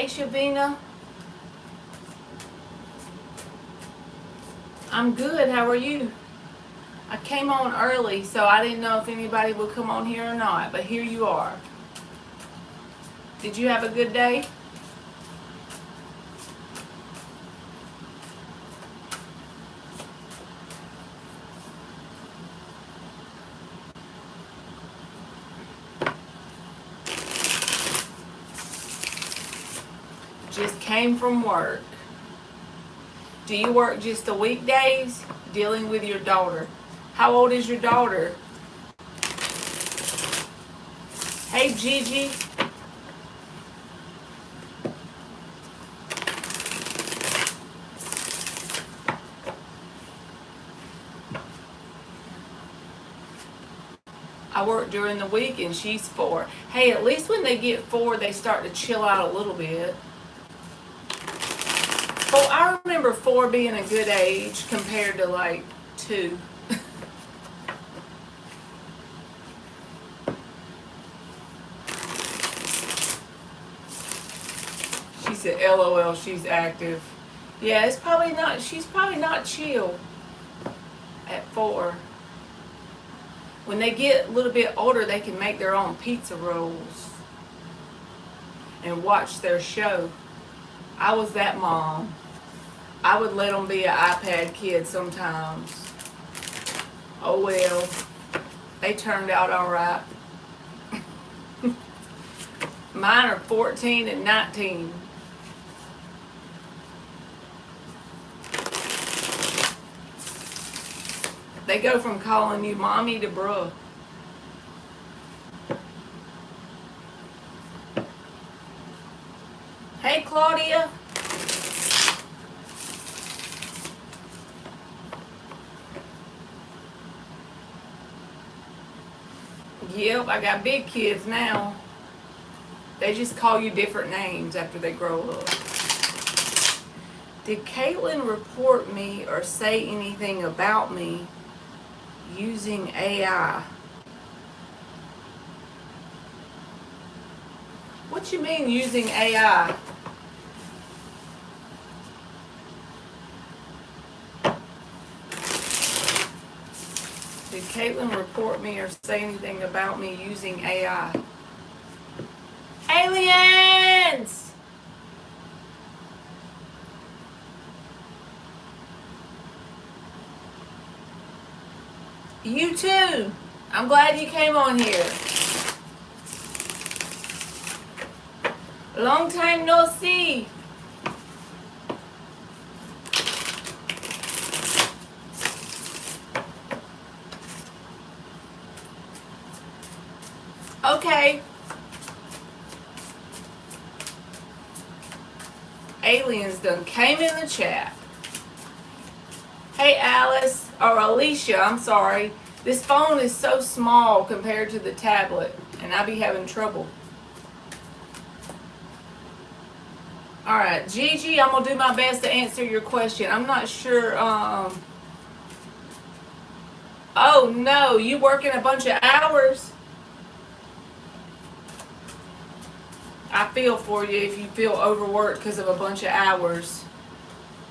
Hey, Shavina. I'm good. How are you? I came on early, so I didn't know if anybody would come on here or not, but here you are. Did you have a good day? Just came from work. Do you work just the weekdays? Dealing with your daughter. How old is your daughter? Hey, Gigi. I work during the week and she's 4. Hey, at least when they get 4, they start to chill out a little bit. Oh, I remember 4 being a good age compared to like 2. She said, LOL, she's active. Yeah, it's probably not, she's probably not chill at 4. When they get a little bit older, they can make their own pizza rolls and watch their show. I was that mom. I would let them be an iPad kid sometimes. Oh well, they turned out all right. Mine are 14 and 19. They go from calling you mommy to bruh. Hey, Claudia. Yep, I got big kids now. They just call you different names after they grow up. Did Caitlin report me or say anything about me using AI? What you mean using AI? Did Caitlin report me or say anything about me using AI? Aliens! You too. I'm glad you came on here. Long time no see. Okay. Aliens done came in the chat. Hey Alice, or Alicia, I'm sorry. This phone is so small compared to the tablet, and I be having trouble. Alright, Gigi, I'm going to do my best to answer your question. I'm not sure, Oh no, you working a bunch of hours? I feel for you if you feel overworked because of a bunch of hours.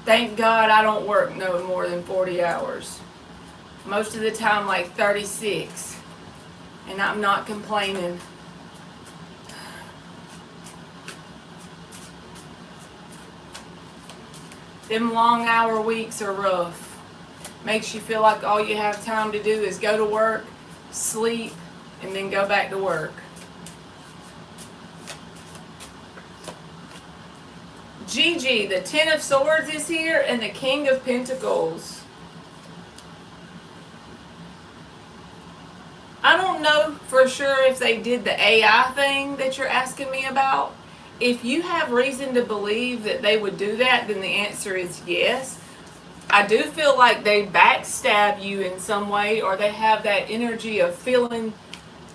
Thank God I don't work no more than 40 hours. Most of the time like 36. And I'm not complaining. Them long hour weeks are rough. Makes you feel like all you have time to do is go to work, sleep, and then go back to work. Gigi, the Ten of Swords is here and the King of Pentacles. I don't know for sure if they did the AI thing that you're asking me about. If you have reason to believe that they would do that, then the answer is yes. I do feel like they backstab you in some way, or they have that energy of feeling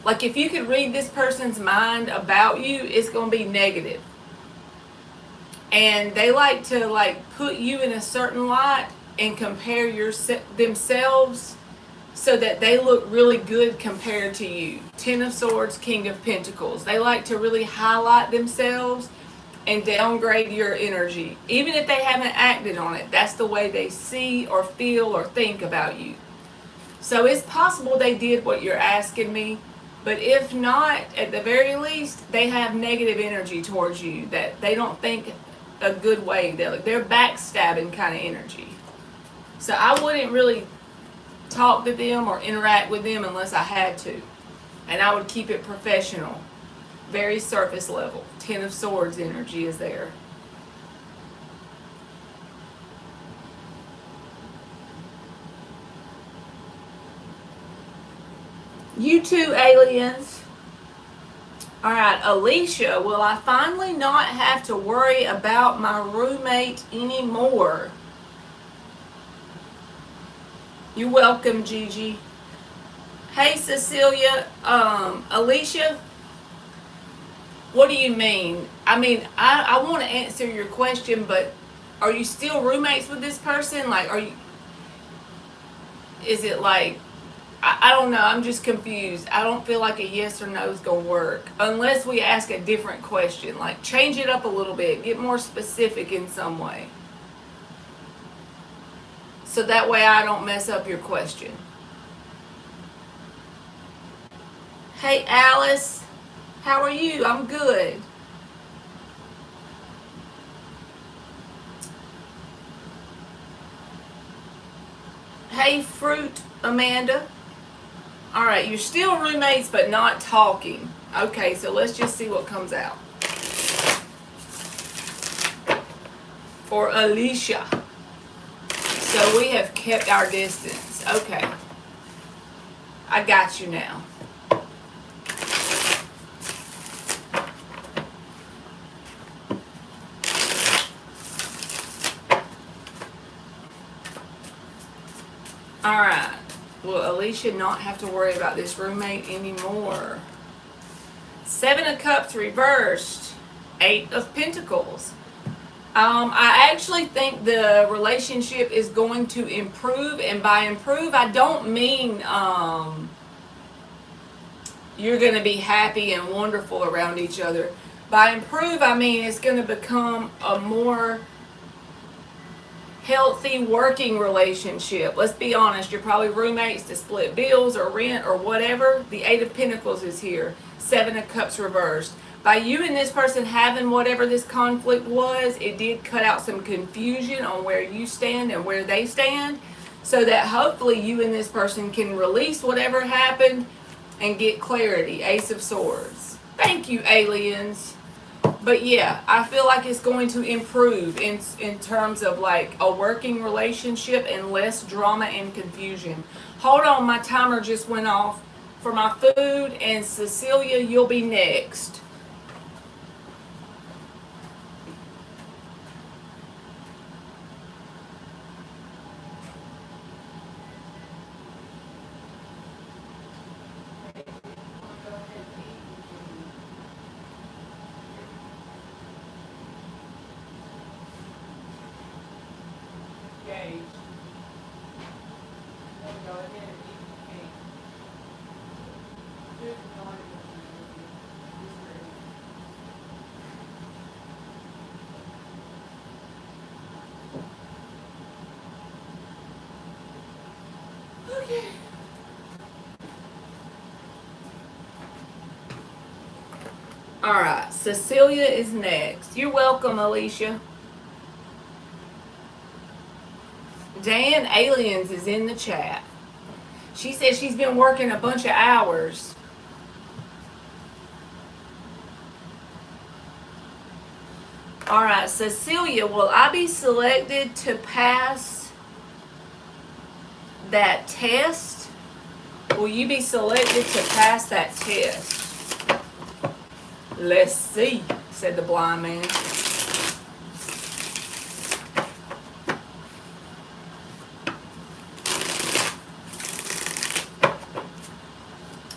like if you could read this person's mind about you, it's going to be negative. And they like to put you in a certain light and compare themselves so that they look really good compared to you. Ten of Swords, King of Pentacles. They like to really highlight themselves and downgrade your energy. Even if they haven't acted on it, that's the way they see or feel or think about you. So it's possible they did what you're asking me, but if not, at the very least, they have negative energy towards you that they don't think a good way. They're backstabbing kind of energy. So I wouldn't really talk to them or interact with them unless I had to. And I would keep it professional, very surface level. Ten of Swords energy is there. You too, aliens. All right, Alicia, will I finally not have to worry about my roommate anymore? You're welcome, Gigi. Hey, Cecilia. Alicia, what do you mean? I want to answer your question, but are you still roommates with this person? Like, is it like, I don't know, I'm just confused. I don't feel like a yes or no is going to work unless we ask a different question. Like, change it up a little bit, get more specific in some way. So that way I don't mess up your question. Hey, Alice, how are you? I'm good. Hey, Fruit Amanda. All right, you're still roommates but not talking. Okay, so let's just see what comes out. For Alicia. So we have kept our distance. Okay. I got you now. Alright. Will Alicia not have to worry about this roommate anymore? Seven of Cups reversed. Eight of Pentacles. I actually think the relationship is going to improve, and by improve, I don't mean you're going to be happy and wonderful around each other. By improve, I mean it's going to become a more healthy working relationship. Let's be honest, you're probably roommates to split bills or rent or whatever. The Eight of Pentacles is here. Seven of Cups reversed. By you and this person having whatever this conflict was, it did cut out some confusion on where you stand and where they stand, so that hopefully you and this person can release whatever happened and get clarity. Ace of Swords. Thank you, aliens. But yeah, I feel like it's going to improve in terms of like a working relationship and less drama and confusion. Hold on, my timer just went off for my food, and Cecilia, you'll be next. Okay. All right, Cecilia is next. You're welcome, Alicia. Dan Aliens is in the chat. She says she's been working a bunch of hours. All right, Cecilia, will I be selected to pass that test? Will you be selected to pass that test? Let's see, said the blind man.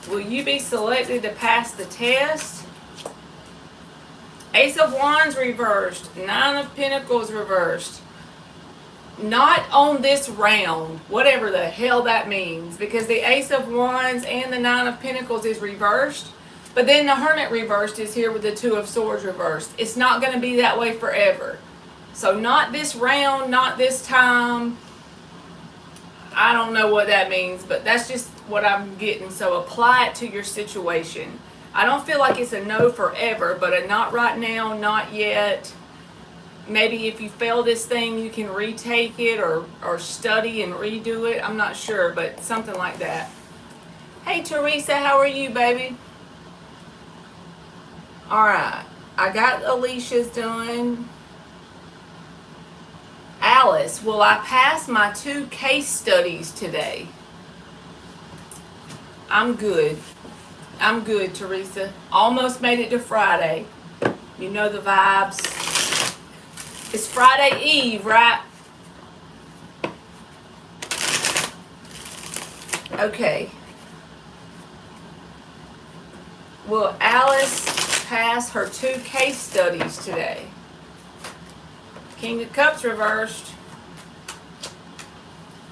Will you be selected to pass the test? Ace of Wands reversed. Nine of Pentacles reversed. Not on this round, whatever the hell that means, because the Ace of Wands and the Nine of Pentacles is reversed. But then the Hermit reversed is here with the Two of Swords reversed. It's not going to be that way forever. So not this round, not this time. I don't know what that means, but that's just what I'm getting. So apply it to your situation. I don't feel like it's a no forever, but a not right now, not yet. Maybe if you fail this thing, you can retake it or study and redo it. I'm not sure, but something like that. Hey, Teresa, how are you, baby? All right. I got Alicia's done. Alice, will I pass my 2 case studies today? I'm good. I'm good, Teresa. Almost made it to Friday. You know the vibes. It's Friday Eve, right? Okay. Will Alice pass her 2 case studies today? King of Cups reversed.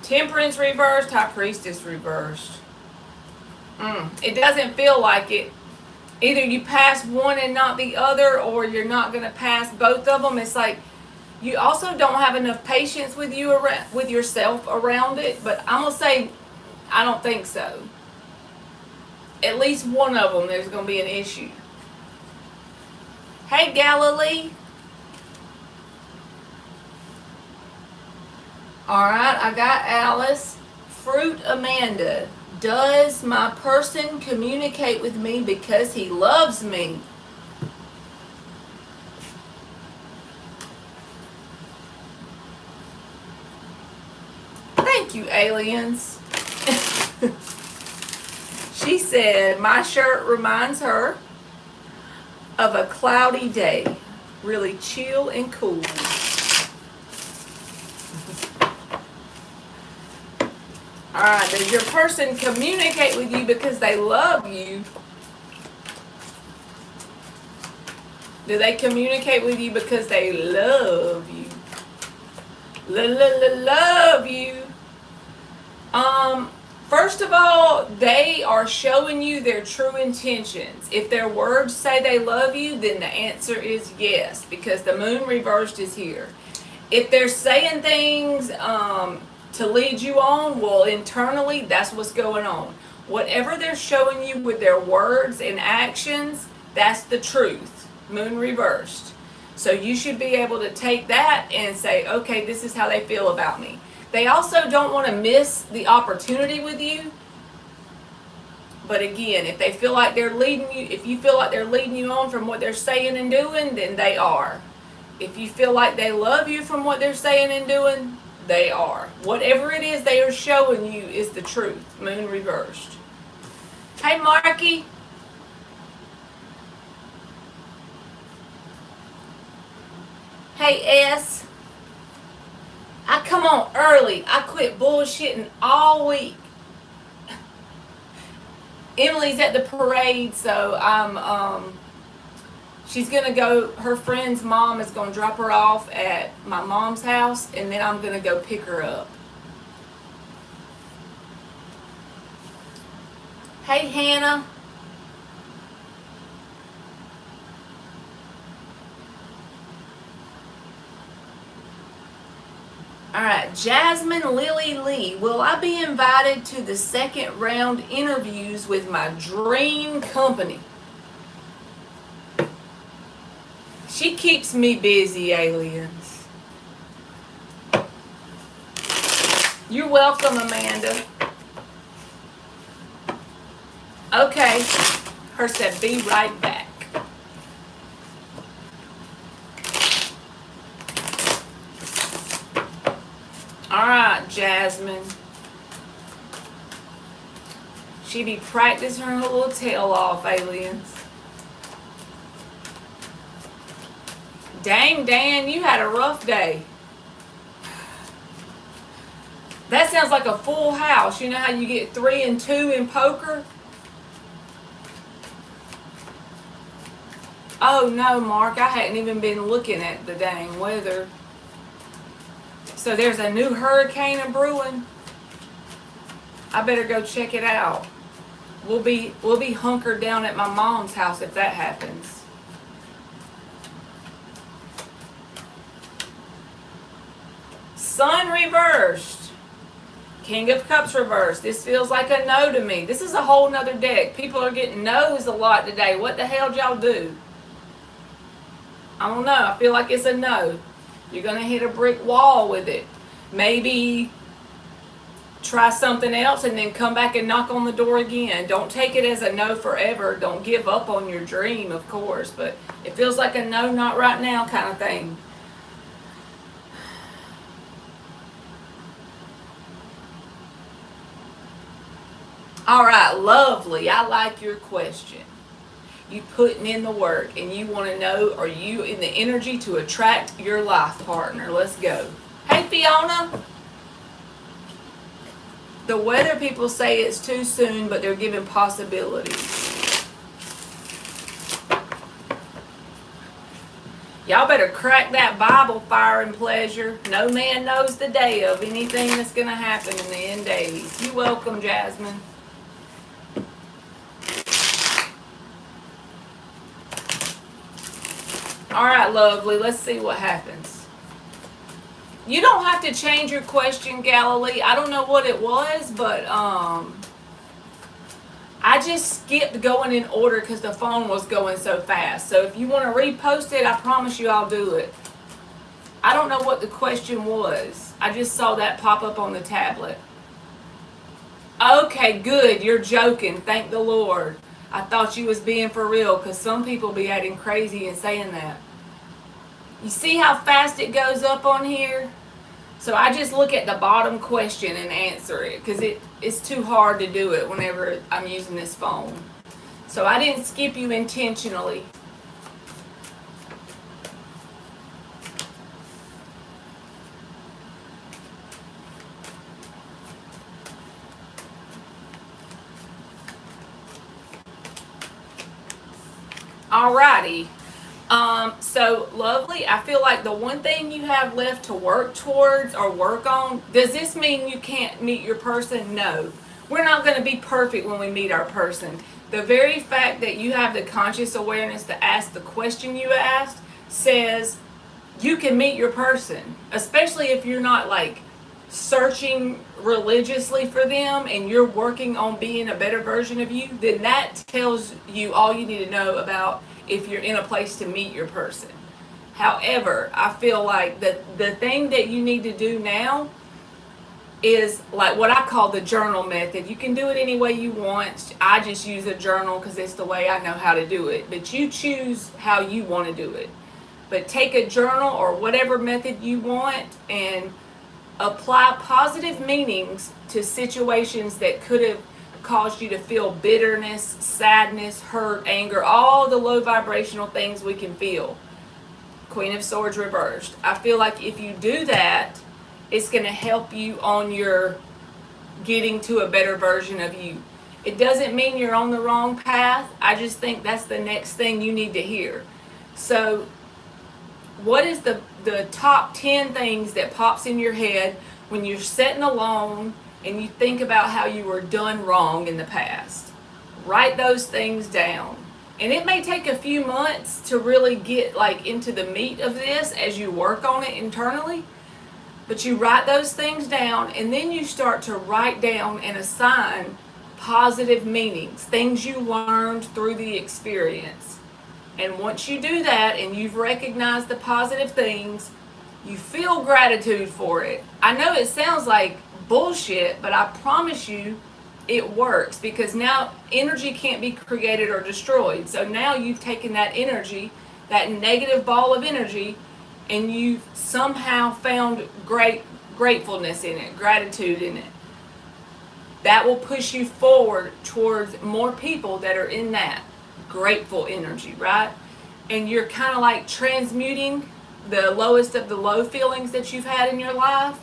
Temperance reversed. High Priestess reversed. It doesn't feel like it. Either you pass one and not the other, or you're not going to pass both of them. It's like you also don't have enough patience with yourself around it. But I'm going to say I don't think so. At least one of them there's going to be an issue. Hey, Galilee. Alright, I got Alice. Fruit Amanda. Does my person communicate with me because he loves me? Thank you, aliens. She said, my shirt reminds her of a cloudy day. Really chill and cool. Alright, does your person communicate with you because they love you? Do they communicate with you because they love you? Love you. First of all, they are showing you their true intentions. If their words say they love you, then the answer is yes, because the moon reversed is here. If they're saying things to lead you on, well, internally, that's what's going on. Whatever they're showing you with their words and actions, that's the truth. Moon reversed. So you should be able to take that and say, okay, this is how they feel about me. They also don't want to miss the opportunity with you. But again, if they feel like they're leading you, if you feel like they're leading you on from what they're saying and doing, then they are. If you feel like they love you from what they're saying and doing, they are. Whatever it is they are showing you is the truth. Moon reversed. Hey, Marky. Hey, S. I come on early. I quit bullshitting all week. Emily's at the parade, so she's going to go, her friend's mom is going to drop her off at my mom's house, and then I'm going to go pick her up. Hey, Hannah. Alright, Jasmine Lily Lee. Will I be invited to the second round interviews with my dream company? She keeps me busy, aliens. You're welcome, Amanda. Okay. Her said, be right back. Alright, Jasmine. She be practicing her little tail off, aliens. Dang, Dan, you had a rough day. That sounds like a full house. You know how you get 3 and 2 in poker? Oh no, Mark, I hadn't even been looking at the dang weather. So there's a new hurricane a brewing. I better go check it out. We'll be hunkered down at my mom's house if that happens. Sun reversed. King of Cups reversed. This feels like a no to me. This is a whole nother deck. People are getting no's a lot today. What the hell did y'all do? I don't know. I feel like it's a no. You're going to hit a brick wall with it. Maybe try something else and then come back and knock on the door again. Don't take it as a no forever. Don't give up on your dream, of course. But it feels like a no, not right now kind of thing. All right, lovely. I like your question. You putting in the work and you want to know, are you in the energy to attract your life partner? Let's go. Hey, Fiona. The weather people say it's too soon, but they're giving possibilities. Y'all better crack that Bible, fire and pleasure. No man knows the day of anything that's going to happen in the end days. You're welcome, Jasmine. All right, lovely. Let's see what happens. You don't have to change your question, Galilee. I don't know what it was, but I just skipped going in order because the phone was going so fast. So if you want to repost it, I promise you I'll do it. I don't know what the question was. I just saw that pop up on the tablet. Okay, good. You're joking. Thank the Lord. I thought you was being for real because some people be acting crazy and saying that. You see how fast it goes up on here? So I just look at the bottom question and answer it because it's too hard to do it whenever I'm using this phone. So I didn't skip you intentionally. Alrighty. So lovely. I feel like the one thing you have left to work towards or work on, does this mean you can't meet your person? No. We're not going to be perfect when we meet our person. The very fact that you have the conscious awareness to ask the question you asked says you can meet your person, especially if you're not like searching religiously for them and you're working on being a better version of you, then that tells you all you need to know about if you're in a place to meet your person. However, I feel like the thing that you need to do now is like what I call the journal method. You can do it any way you want. I just use a journal because it's the way I know how to do it. But you choose how you want to do it. But take a journal or whatever method you want and apply positive meanings to situations that could have caused you to feel bitterness, sadness, hurt, anger, all the low vibrational things we can feel. Queen of Swords reversed. I feel like if you do that, it's going to help you on your getting to a better version of you. It doesn't mean you're on the wrong path. I just think that's the next thing you need to hear. So what is the top 10 things that pops in your head when you're sitting alone and you think about how you were done wrong in the past? Write those things down. And it may take a few months to really get like into the meat of this as you work on it internally. But you write those things down and then you start to write down and assign positive meanings, things you learned through the experience. And once you do that and you've recognized the positive things, you feel gratitude for it. I know it sounds like bullshit, but I promise you it works because now energy can't be created or destroyed. So now you've taken that energy, that negative ball of energy, and you've somehow found gratefulness in it, gratitude in it. That will push you forward towards more people that are in that grateful energy, right? And you're kind of like transmuting the lowest of the low feelings that you've had in your life,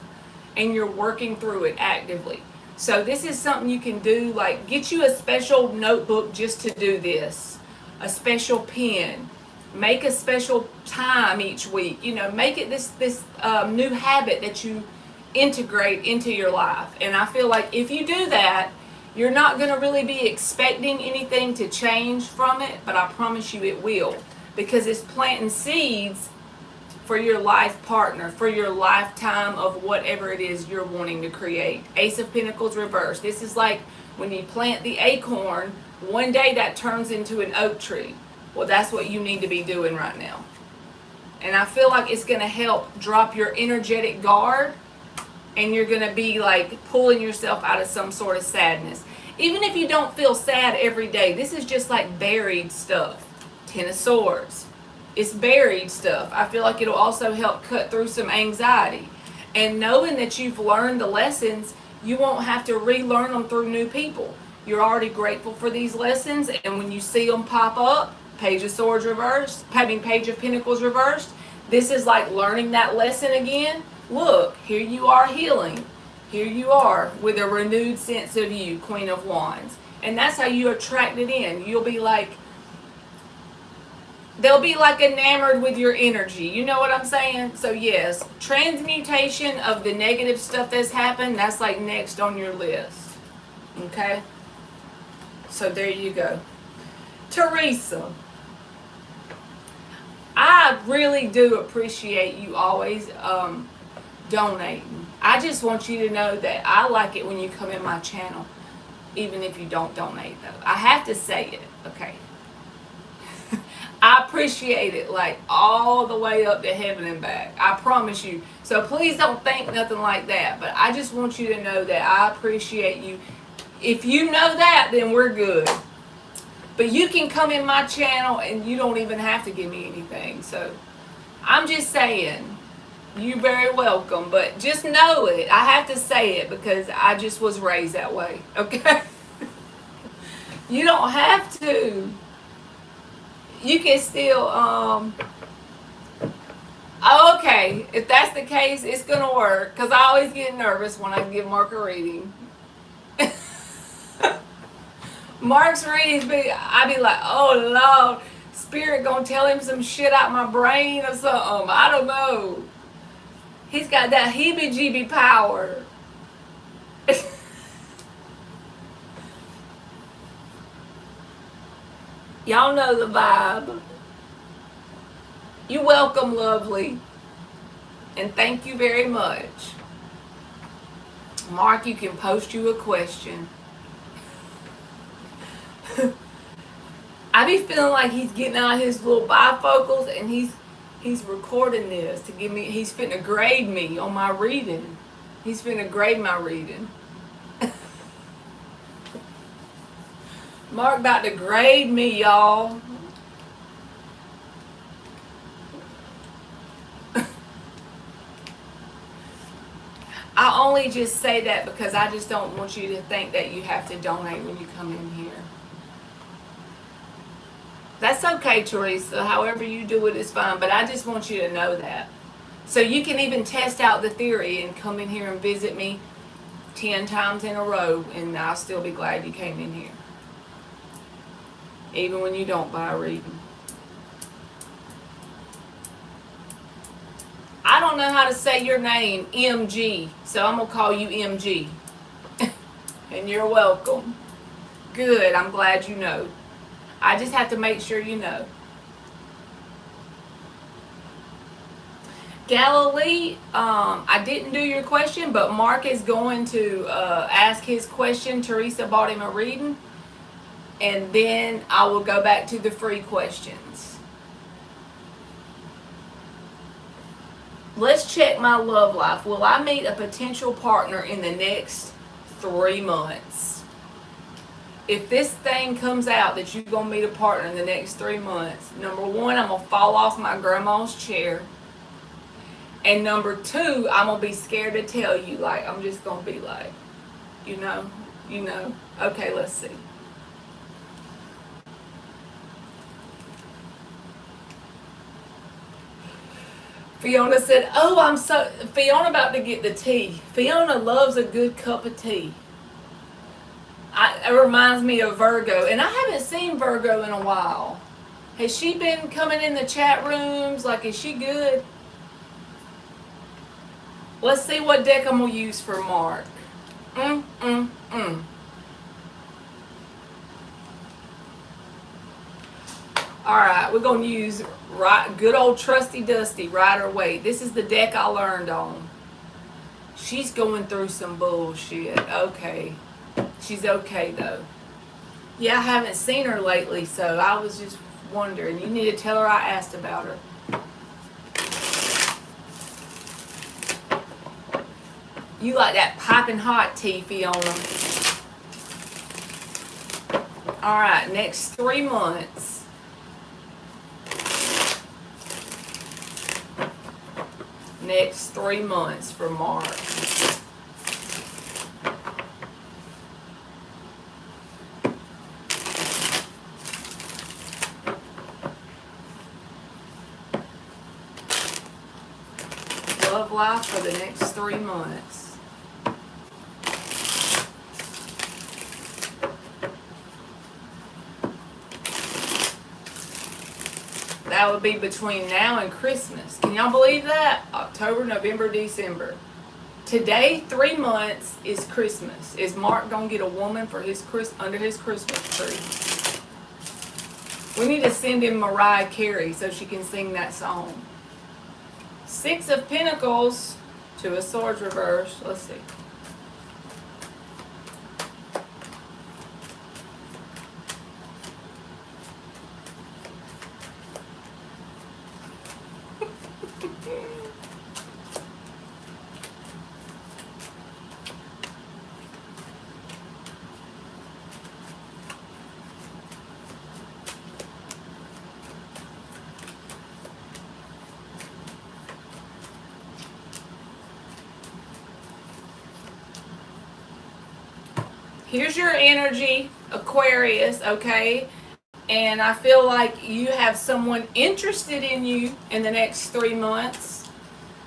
and you're working through it actively. So this is something you can do, like get you a special notebook just to do this, a special pen, make a special time each week, make it this new habit that you integrate into your life. And I feel like if you do that, You're not going to really be expecting anything to change from it, but I promise you it will. Because it's planting seeds for your life partner, for your lifetime of whatever it is you're wanting to create. Ace of Pentacles reversed. This is like when you plant the acorn, one day that turns into an oak tree. Well, that's what you need to be doing right now. And I feel like it's going to help drop your energetic guard, and you're going to be like pulling yourself out of some sort of sadness. Even if you don't feel sad every day, this is just like buried stuff. Ten of Swords. It's buried stuff. I feel like it'll also help cut through some anxiety. And knowing that you've learned the lessons, you won't have to relearn them through new people. You're already grateful for these lessons, and when you see them pop up, Page of Swords reversed, Page of Pentacles reversed, this is like learning that lesson again. Look, here you are healing. Here you are with a renewed sense of you, Queen of Wands. And that's how you attract it in. You'll be like, they'll be like enamored with your energy. You know what I'm saying? So yes, transmutation of the negative stuff that's happened, that's like next on your list. Okay? So there you go. Teresa, I really do appreciate you always donating. I just want you to know that I like it when you come in my channel, even if you don't donate though. I have to say it, okay? I appreciate it like all the way up to heaven and back. I promise you. So please don't think nothing like that. But I just want you to know that I appreciate you. If you know that, then we're good. But you can come in my channel and you don't even have to give me anything. So I'm just saying, you're very welcome. But just know it. I have to say it because I just was raised that way. Okay? You don't have to. You can still, okay, if that's the case, it's going to work. Because I always get nervous when I give Mark a reading. Mark's readings, I be like, oh, Lord, Spirit going to tell him some shit out my brain or something. I don't know. He's got that heebie-jeebie power. Y'all know the vibe. You're welcome, lovely. And thank you very much. Mark, you can post you a question. I be feeling like he's getting out his little bifocals and he's recording this to give me, he's finna grade me on my reading. He's finna grade my reading. Mark about to grade me, y'all. I only just say that because I just don't want you to think that you have to donate when you come in here. That's okay, Teresa. However you do it is fine, but I just want you to know that. So you can even test out the theory and come in here and visit me 10 times in a row, and I'll still be glad you came in here. Even when you don't buy a reading. I don't know how to say your name, MG, so I'm going to call you MG. And you're welcome. Good, I'm glad you know. I just have to make sure you know. Galilee, I didn't do your question, but Mark is going to ask his question. Teresa bought him a reading. And then I will go back to the free questions. Let's check my love life. Will I meet a potential partner in the next 3 months? If this thing comes out that you're going to meet a partner in the next 3 months, number 1, I'm going to fall off my grandma's chair. And number 2, I'm going to be scared to tell you. Like, I'm just going to be like, you know. Okay, let's see. Fiona said, Fiona about to get the tea. Fiona loves a good cup of tea. It reminds me of Virgo. And I haven't seen Virgo in a while. Has she been coming in the chat rooms? Like, is she good? Let's see what deck I'm going to use for Mark. Alright, we're going to use good old trusty dusty Rider Waite. This is the deck I learned on. She's going through some bullshit. Okay. She's okay though. Yeah, I haven't seen her lately, so I was just wondering. You need to tell her I asked about her. You like that piping hot, tea, Fiona. Alright, next 3 months. Next 3 months for Mark. Love life for the next 3 months. That would be between now and Christmas. Can y'all believe that? October, November, December. Today, 3 months is Christmas. Is Mark gonna get a woman for his under his Christmas tree? We need to send him Mariah Carey so she can sing that song. 6 of Pentacles to a Swords reverse. Let's see. Here's your energy, Aquarius, okay? And I feel like you have someone interested in you in the next 3 months.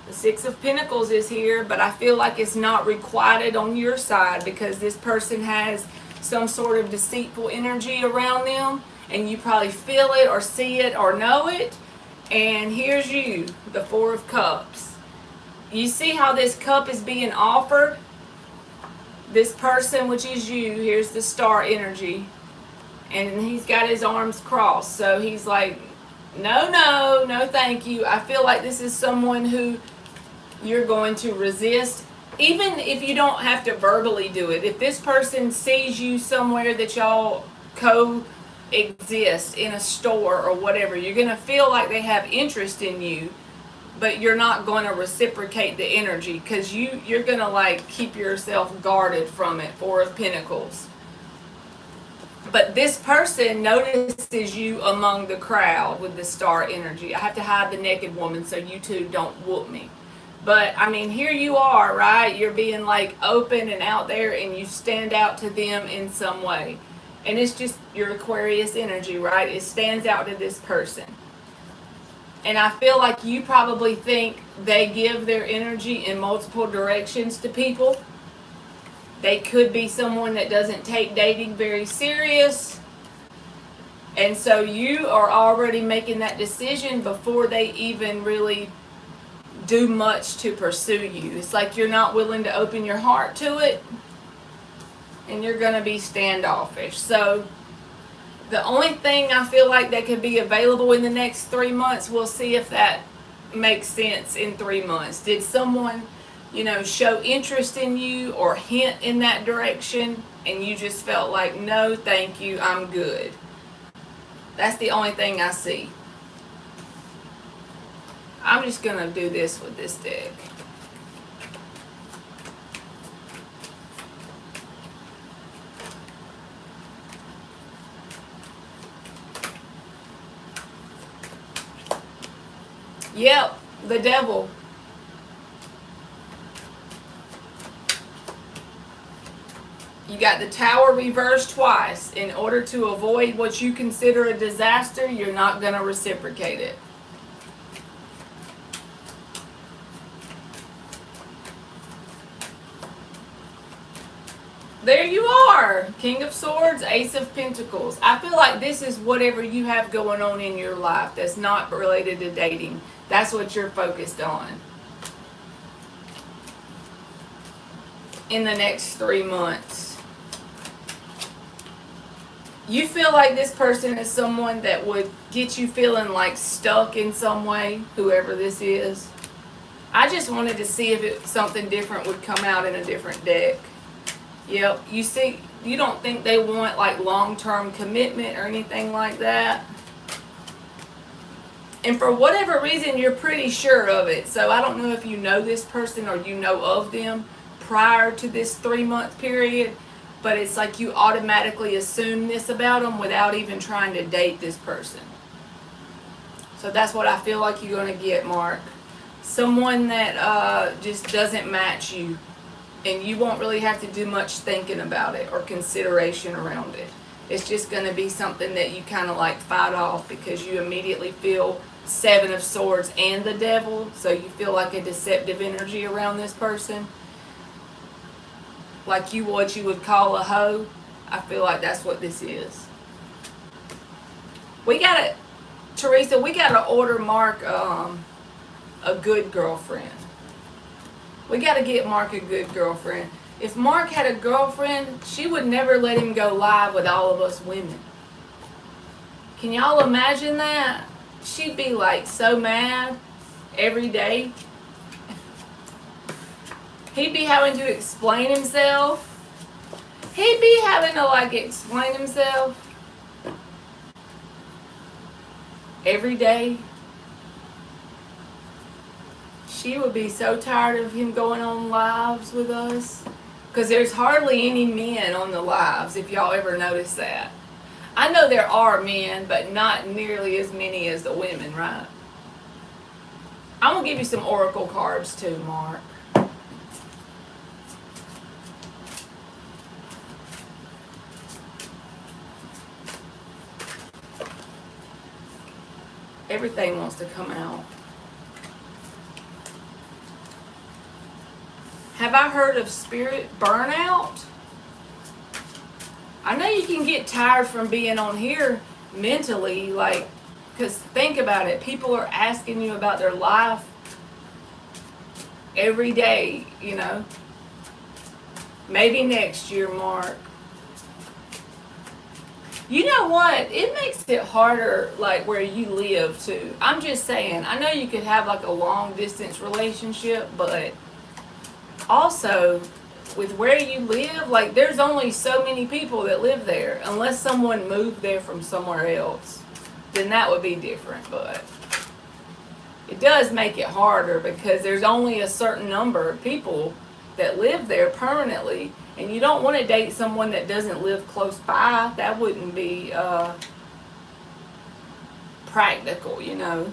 The 6 of Pentacles is here, but I feel like it's not requited on your side because this person has some sort of deceitful energy around them, and you probably feel it or see it or know it. And here's you, the 4 of Cups. You see how this cup is being offered? This person, which is you, here's the star energy, and he's got his arms crossed, so he's like, no thank you. I feel like this is someone who you're going to resist, even if you don't have to verbally do it. If this person sees you somewhere that y'all coexist in a store or whatever, you're going to feel like they have interest in you, but you're not going to reciprocate the energy because you're going to like keep yourself guarded from it. 4 of Pentacles. But this person notices you among the crowd with the star energy. I have to hide the naked woman so you two don't whoop me. But I mean, here you are, right? You're being like open and out there, and you stand out to them in some way. And it's just your Aquarius energy, right? It stands out to this person. And I feel like you probably think they give their energy in multiple directions to people. They could be someone that doesn't take dating very serious. And so you are already making that decision before they even really do much to pursue you. It's like you're not willing to open your heart to it. And you're going to be standoffish. So the only thing I feel like that could be available in the next 3 months, we'll see if that makes sense in 3 months. Did someone, show interest in you or hint in that direction, and you just felt like, no, thank you, I'm good? That's the only thing I see. I'm just going to do this with this deck. Yep, the Devil. You got the Tower reversed twice. In order to avoid what you consider a disaster, you're not going to reciprocate it. There you are. King of Swords, Ace of Pentacles. I feel like this is whatever you have going on in your life that's not related to dating. That's what you're focused on in the next 3 months. You feel like this person is someone that would get you feeling like stuck in some way, whoever this is. I just wanted to see if something different would come out in a different deck. Yep, you see, you don't think they want like long-term commitment or anything like that. And for whatever reason, you're pretty sure of it. So I don't know if you know this person or you know of them prior to this 3-month period, but it's like you automatically assume this about them without even trying to date this person. So that's what I feel like you're going to get, Mark. Someone that just doesn't match you, and you won't really have to do much thinking about it or consideration around it. It's just going to be something that you kind of like fight off because you immediately feel 7 of Swords and the Devil, so you feel like a deceptive energy around this person. Like what you would call a hoe. I feel like that's what this is. Teresa, we got to order Mark a good girlfriend. We got to get Mark a good girlfriend. If Mark had a girlfriend, she would never let him go live with all of us women. Can y'all imagine that? She'd be like so mad every day. He'd be having to explain himself. He'd be having to like explain himself every day. She would be so tired of him going on lives with us. Because there's hardly any men on the lives, if y'all ever notice that. I know there are men, but not nearly as many as the women, right? I'm going to give you some oracle cards too, Mark. Everything wants to come out. Have I heard of spirit burnout? I know you can get tired from being on here mentally, like, because think about it. People are asking you about their life every day, you know. Maybe next year, Mark. You know what? It makes it harder, like, where you live, too. I'm just saying. I know you could have, like, a long-distance relationship, but also, with where you live, like, there's only so many people that live there. Unless someone moved there from somewhere else, then that would be different. But it does make it harder because there's only a certain number of people that live there permanently. And you don't want to date someone that doesn't live close by. That wouldn't be practical, you know.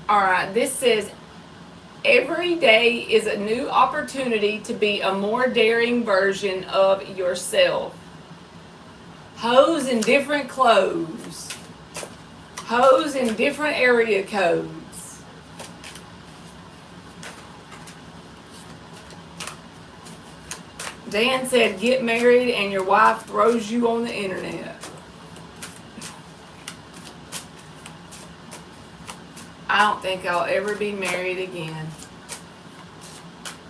Alright, this says, every day is a new opportunity to be a more daring version of yourself. Hoes in different clothes. Hoes in different area codes. Dan said, get married and your wife throws you on the internet. I don't think I'll ever be married again.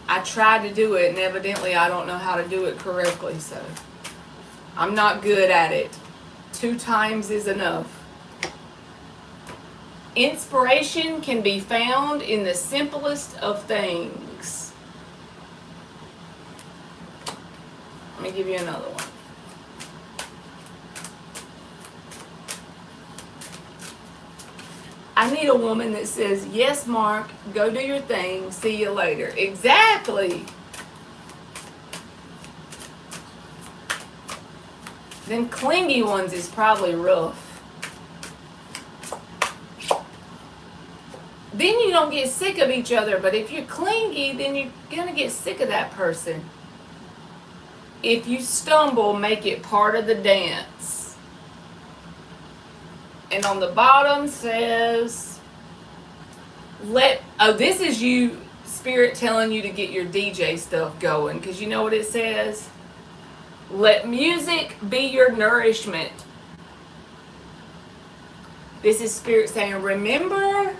I tried to do it and evidently I don't know how to do it correctly, so I'm not good at it. 2 times is enough. Inspiration can be found in the simplest of things. Let me give you another one. I need a woman that says, yes, Mark, go do your thing, see you later. Exactly. Them clingy ones is probably rough. Then you don't get sick of each other, but if you're clingy, then you're going to get sick of that person. If you stumble, make it part of the dance. And on the bottom says, this is you, Spirit telling you to get your DJ stuff going. Because you know what it says? Let music be your nourishment. This is Spirit saying, remember,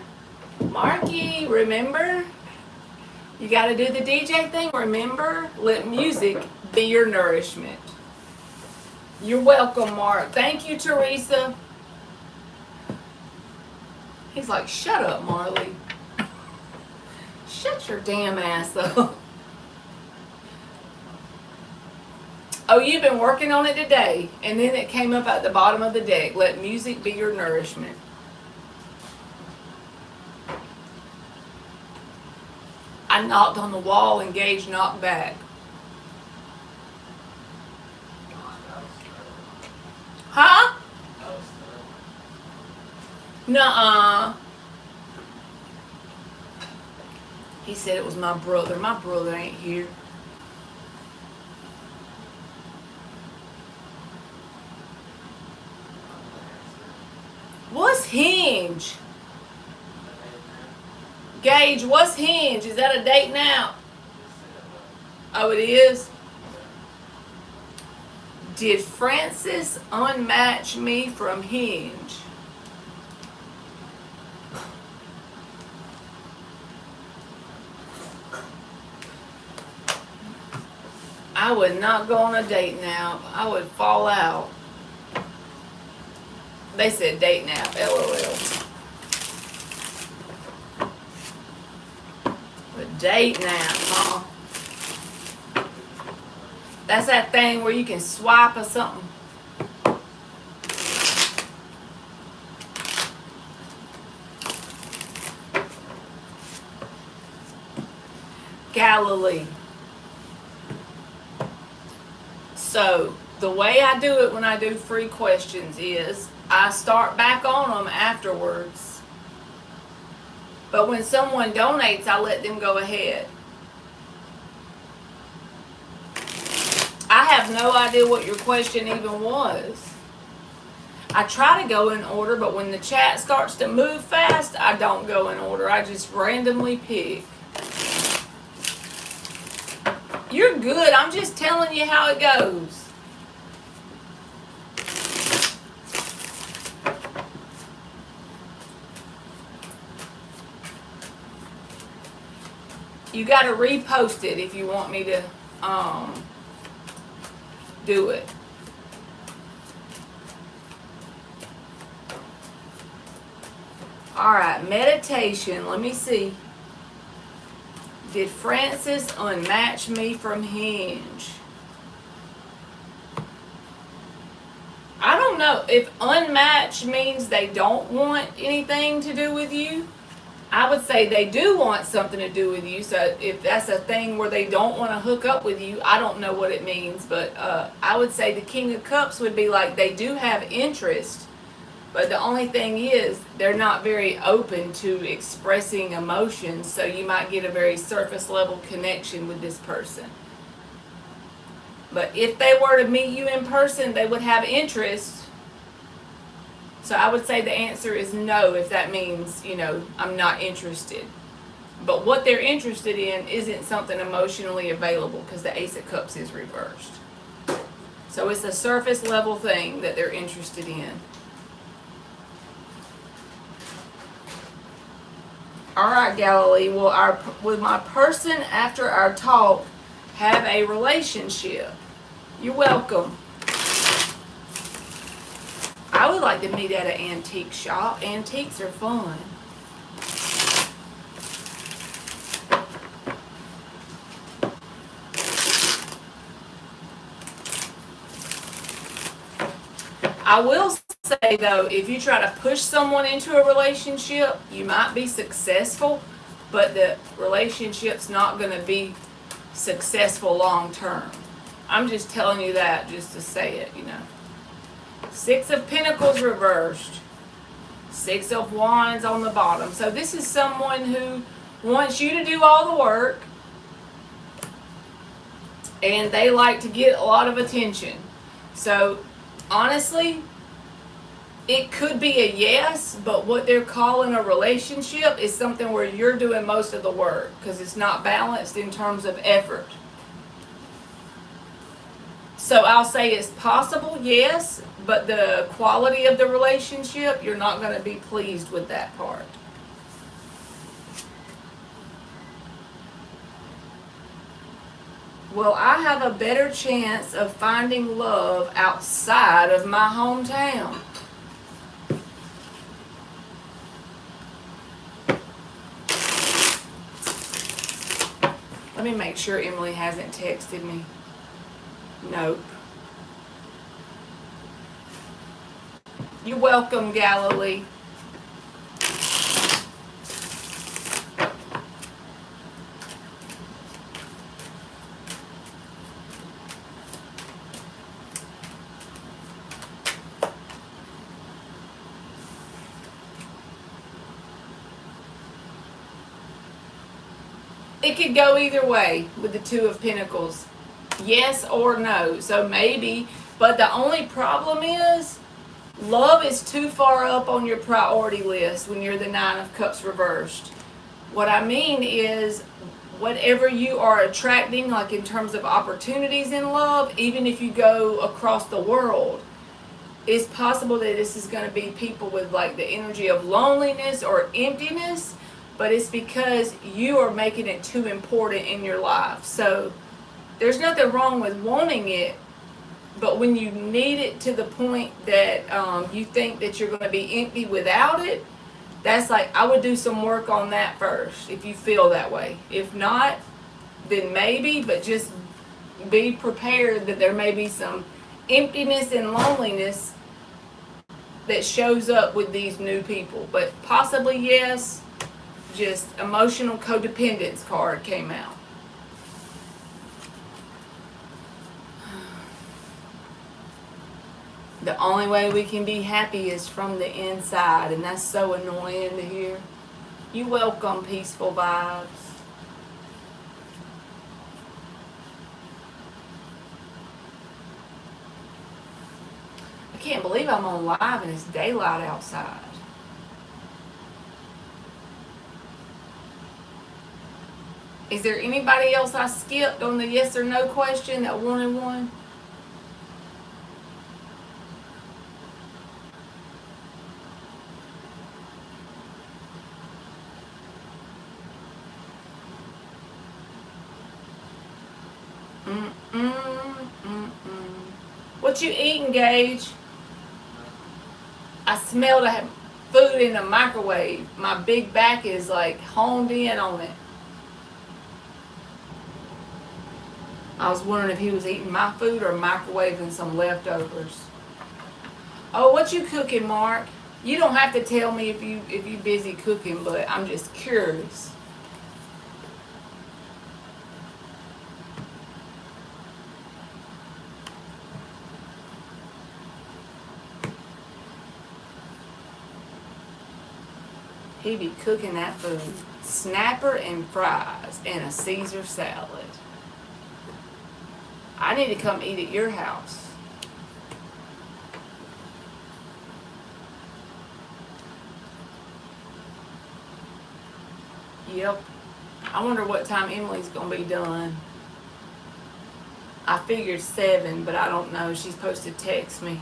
Marky, remember? You got to do the DJ thing, remember? Let music be your nourishment. You're welcome, Mark. Thank you, Teresa. He's like, shut up, Marley. Shut your damn ass up. Oh, you've been working on it today, and then it came up at the bottom of the deck. Let music be your nourishment. I knocked on the wall and Gage knocked back. Huh? Nuh-uh. He said it was my brother. My brother ain't here. What's Hinge? Gage, what's Hinge? Is that a date now? Oh, it is? Did Francis unmatch me from Hinge? I would not go on a date now. I would fall out. They said date now, LOL. But date now, huh? That's that thing where you can swipe or something. Galilee. So the way I do it when I do free questions is I start back on them afterwards. But when someone donates, I let them go ahead. I have no idea what your question even was. I try to go in order, but when the chat starts to move fast, I don't go in order. I just randomly pick. You're good. I'm just telling you how it goes. You got to repost it if you want me to do it. All right, meditation. Let me see. Did Francis unmatch me from Hinge? I don't know. If unmatch means they don't want anything to do with you, I would say they do want something to do with you. So if that's a thing where they don't want to hook up with you, I don't know what it means. But I would say the King of Cups would be like they do have interest. But the only thing is, they're not very open to expressing emotions, so you might get a very surface level connection with this person. But if they were to meet you in person, they would have interest. So I would say the answer is no, if that means, I'm not interested. But what they're interested in isn't something emotionally available because the Ace of Cups is reversed. So it's a surface level thing that they're interested in. All right, Galilee, will my person after our talk have a relationship? You're welcome. I would like to meet at an antique shop. Antiques are fun. I will say though, if you try to push someone into a relationship, you might be successful, but the relationship's not going to be successful long term. I'm just telling you that just to say it, Six of Pentacles reversed. Six of Wands on the bottom. So this is someone who wants you to do all the work, and they like to get a lot of attention. So honestly, it could be a yes, but what they're calling a relationship is something where you're doing most of the work because it's not balanced in terms of effort. So I'll say it's possible, yes, but the quality of the relationship, you're not going to be pleased with that part. Will I have a better chance of finding love outside of my hometown? Let me make sure Emily hasn't texted me. Nope. You're welcome, Galilee. It could go either way with the Two of Pentacles. Yes or no. So maybe, but the only problem is love is too far up on your priority list when you're the Nine of Cups reversed. What I mean is whatever you are attracting, like in terms of opportunities in love, even if you go across the world, it's possible that this is going to be people with like the energy of loneliness or emptiness, but it's because you are making it too important in your life. So there's nothing wrong with wanting it, but when you need it to the point that you think that you're going to be empty without it, that's like, I would do some work on that first if you feel that way. If not, then maybe, but just be prepared that there may be some emptiness and loneliness that shows up with these new people. But possibly yes, just emotional codependence card came out. The only way we can be happy is from the inside, and that's so annoying to hear. You welcome, Peaceful Vibes. I can't believe I'm on live and it's daylight outside. Is there anybody else I skipped on the yes or no question that wanted one? What you eating, Gage? I smelled food in the microwave. My big back is like honed in on it. I was wondering if he was eating my food or microwaving some leftovers. Oh, what you cooking, Mark? You don't have to tell me if you busy cooking, but I'm just curious. He be cooking that food. Snapper and fries and a Caesar salad. I need to come eat at your house. Yep. I wonder what time Emily's going to be done. I figured 7, but I don't know. She's supposed to text me.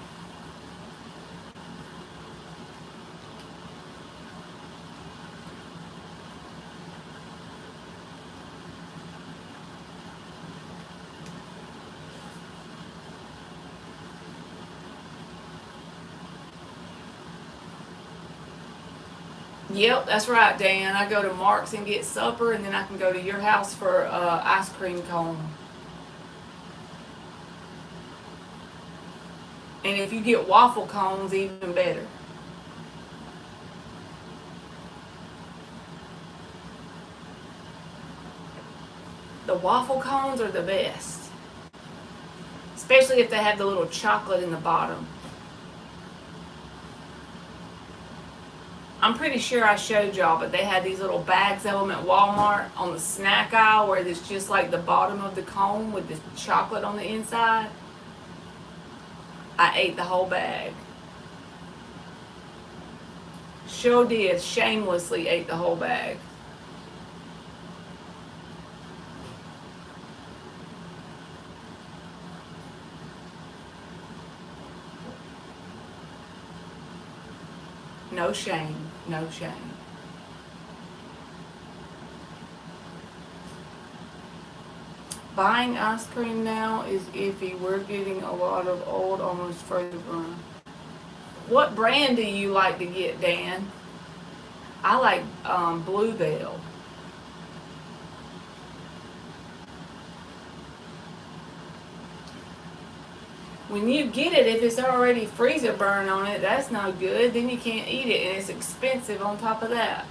Yep, that's right, Dan. I go to Mark's and get supper, and then I can go to your house for ice cream cone. And if you get waffle cones, even better. The waffle cones are the best. Especially if they have the little chocolate in the bottom. I'm pretty sure I showed y'all, but they had these little bags of them at Walmart on the snack aisle where there's just like the bottom of the cone with the chocolate on the inside. I ate the whole bag. Sure did. Shamelessly ate the whole bag. No shame. No shame. Buying ice cream now is iffy. We're getting a lot of old, almost frozen run. What brand do you like to get, Dan? I like Bluebell. When you get it, if it's already freezer burn on it, that's not good. Then you can't eat it, and it's expensive on top of that.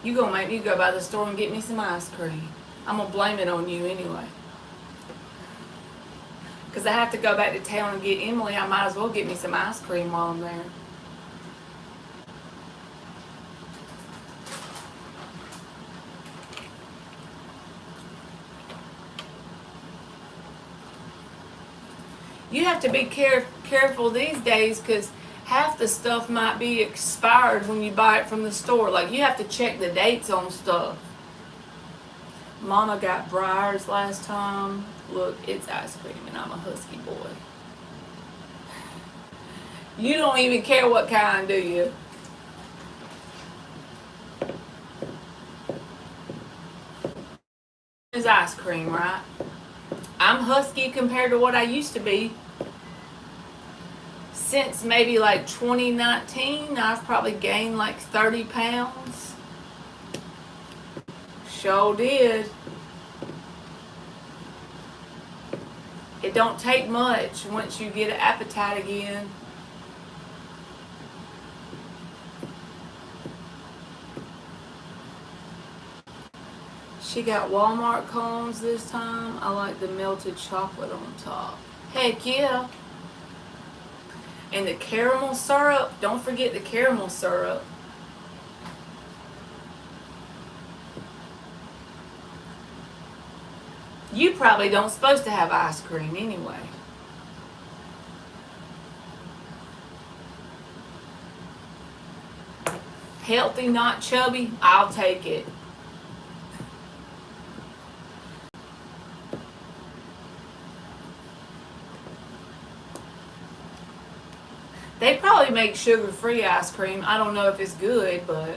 You gonna make me go by the store and get me some ice cream. I'm gonna blame it on you anyway. Because I have to go back to town and get Emily. I might as well get me some ice cream while I'm there. You have to be careful these days because half the stuff might be expired when you buy it from the store. Like, you have to check the dates on stuff. Mama got Briars last time. Look, it's ice cream and I'm a husky boy. You don't even care what kind, do you? It's ice cream, right? I'm husky compared to what I used to be. Since maybe like 2019, I've probably gained like 30 pounds. Sure did. It don't take much once you get an appetite again. She got Walmart cones this time. I like the melted chocolate on top. Heck yeah. And the caramel syrup. Don't forget the caramel syrup. You probably don't supposed to have ice cream anyway. Healthy, not chubby, I'll take it. They probably make sugar-free ice cream. I don't know if it's good, but...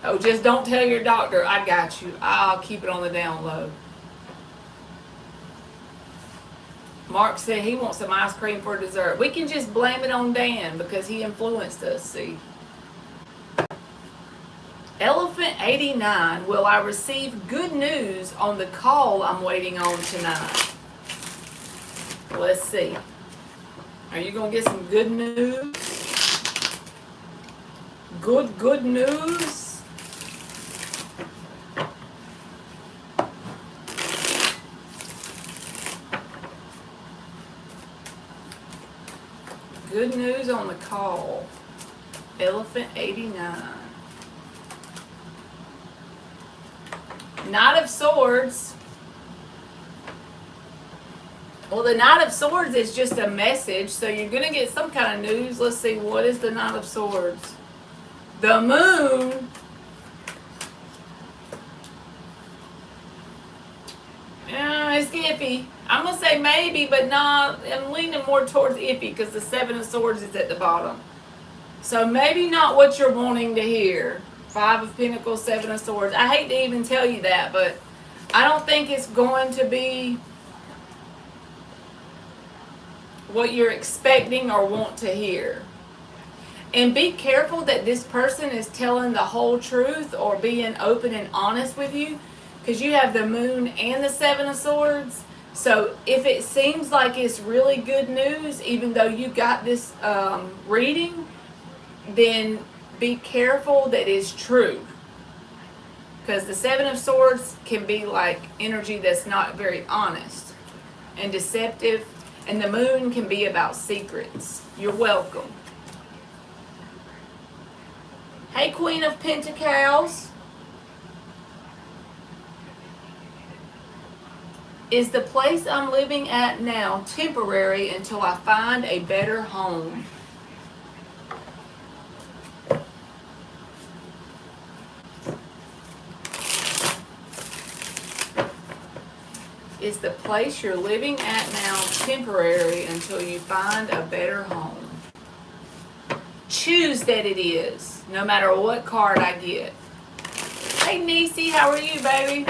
Oh, just don't tell your doctor. I got you. I'll keep it on the down low. Mark said he wants some ice cream for dessert. We can just blame it on Dan because he influenced us, see. Elephant 89, will I receive good news on the call I'm waiting on tonight? Let's see. Are you going to get some good news? Good news? Good news on the call. Elephant 89. Knight of Swords. Well, the Knight of Swords is just a message, so you're going to get some kind of news. Let's see, what is the Knight of Swords? The Moon. It's iffy. I'm going to say maybe, but not. I'm leaning more towards iffy because the Seven of Swords is at the bottom. So maybe not what you're wanting to hear. Five of Pentacles, Seven of Swords. I hate to even tell you that, but I don't think it's going to be what you're expecting or want to hear. And be careful that this person is telling the whole truth or being open and honest with you, because you have the Moon and the Seven of Swords. So if it seems like it's really good news, even though you got this reading, then be careful that it's true. Because the Seven of Swords can be like energy that's not very honest and deceptive. And the Moon can be about secrets. You're welcome. Hey, Queen of Pentacles. Is the place I'm living at now temporary until I find a better home? Is the place you're living at now temporary until you find a better home? Choose that it is, no matter what card I get. Hey, Niecy, how are you, baby?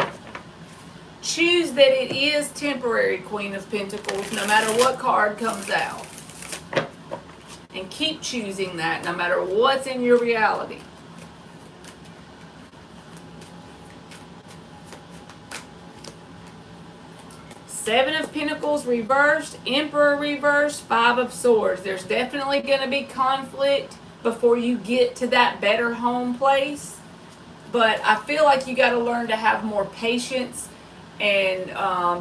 Choose that it is temporary, Queen of Pentacles, no matter what card comes out. And keep choosing that, no matter what's in your reality. Seven of Pentacles reversed, Emperor reversed, Five of Swords. There's definitely going to be conflict before you get to that better home place. But I feel like you got to learn to have more patience and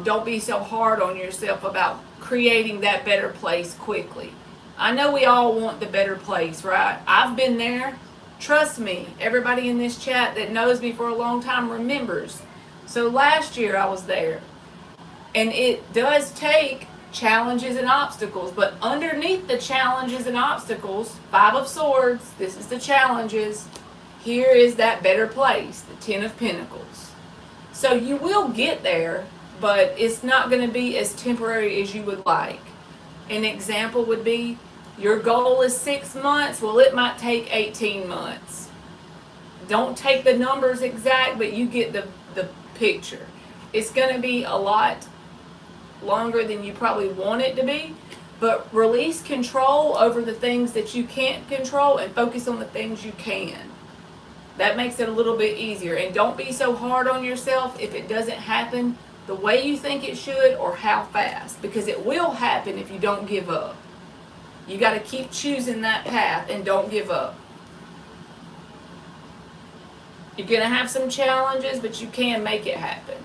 don't be so hard on yourself about creating that better place quickly. I know we all want the better place, right? I've been there. Trust me, everybody in this chat that knows me for a long time remembers. So last year I was there. And it does take challenges and obstacles, but underneath the challenges and obstacles, Five of Swords, this is the challenges, here is that better place, the Ten of Pentacles. So you will get there, but it's not going to be as temporary as you would like. An example would be, your goal is 6 months, well it might take 18 months. Don't take the numbers exact, but you get the picture. It's going to be a lot longer than you probably want it to be, but release control over the things that you can't control and focus on the things you can. That makes it a little bit easier. And don't be so hard on yourself if it doesn't happen the way you think it should or how fast, because it will happen if you don't give up. You got to keep choosing that path and don't give up. You're going to have some challenges, but you can make it happen.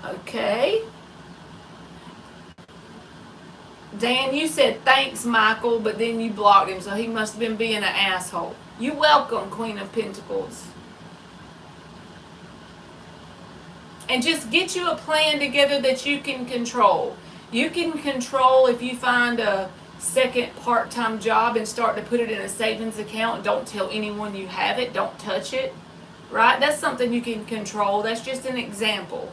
Okay. Dan, you said thanks, Michael, but then you blocked him, so he must have been being an asshole. You're welcome, Queen of Pentacles. And just get you a plan together that you can control. You can control if you find a second part-time job and start to put it in a savings account. Don't tell anyone you have it. Don't touch it. Right? That's something you can control. That's just an example.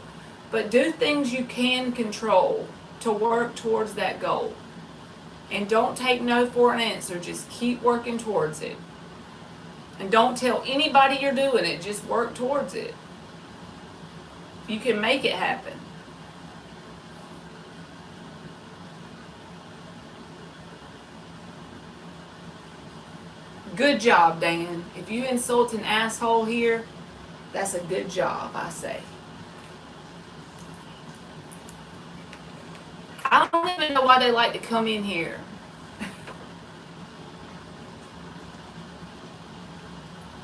But do things you can control to work towards that goal. And don't take no for an answer. Just keep working towards it. And don't tell anybody you're doing it. Just work towards it. You can make it happen. Good job, Dan. If you insult an asshole here, that's a good job, I say. I don't even know why they like to come in here.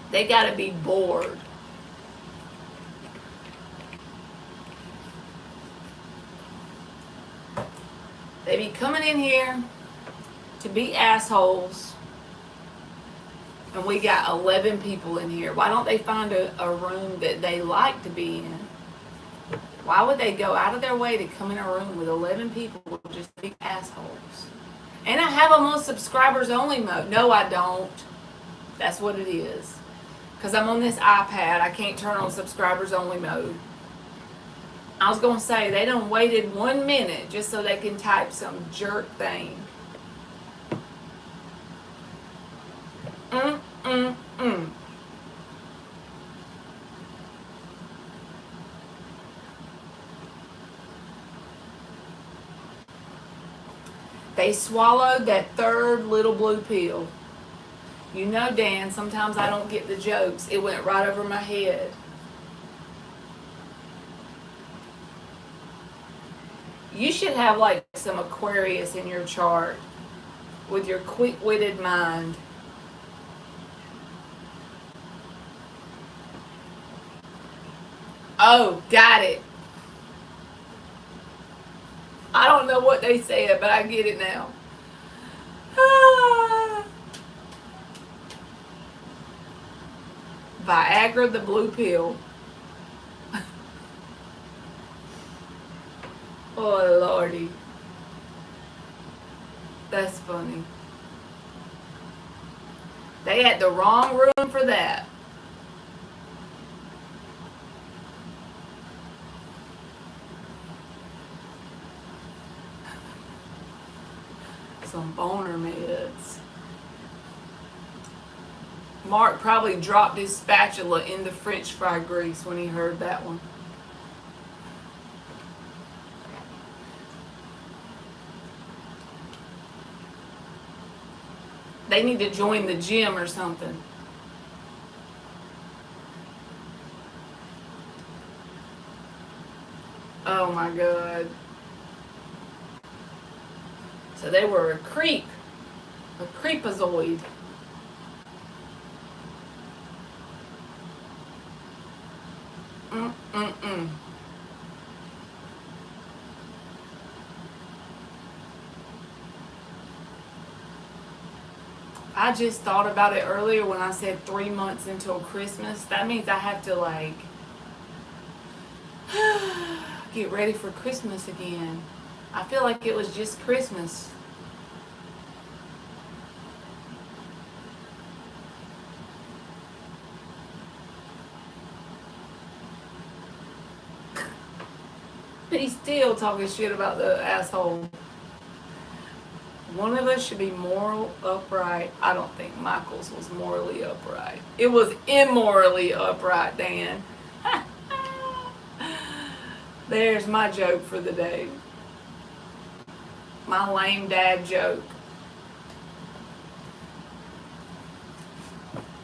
They gotta be bored. They be coming in here to be assholes. And we got 11 people in here. Why don't they find a room that they like to be in? Why would they go out of their way to come in a room with 11 people who are just big assholes? And I have them on subscribers only mode. No, I don't. That's what it is. Because I'm on this iPad. I can't turn on subscribers only mode. I was going to say, they done waited 1 minute just so they can type some jerk thing. They swallowed that third little blue pill. You know, Dan, sometimes I don't get the jokes. It went right over my head. You should have like some Aquarius in your chart with your quick-witted mind. Oh, got it. I don't know what they said, but I get it now. Viagra, the blue pill. Oh, Lordy. That's funny. They had the wrong room for that. Some boner meds. Mark probably dropped his spatula in the French fry grease when he heard that one. They need to join the gym or something. Oh my God. So they were a creepazoid. Mm-mm-mm. I just thought about it earlier when I said 3 months until Christmas. That means I have to like get ready for Christmas again. I feel like it was just Christmas. But he's still talking shit about the asshole. One of us should be moral upright. I don't think Michael's was morally upright. It was immorally upright, Dan. There's my joke for the day. My lame dad joke.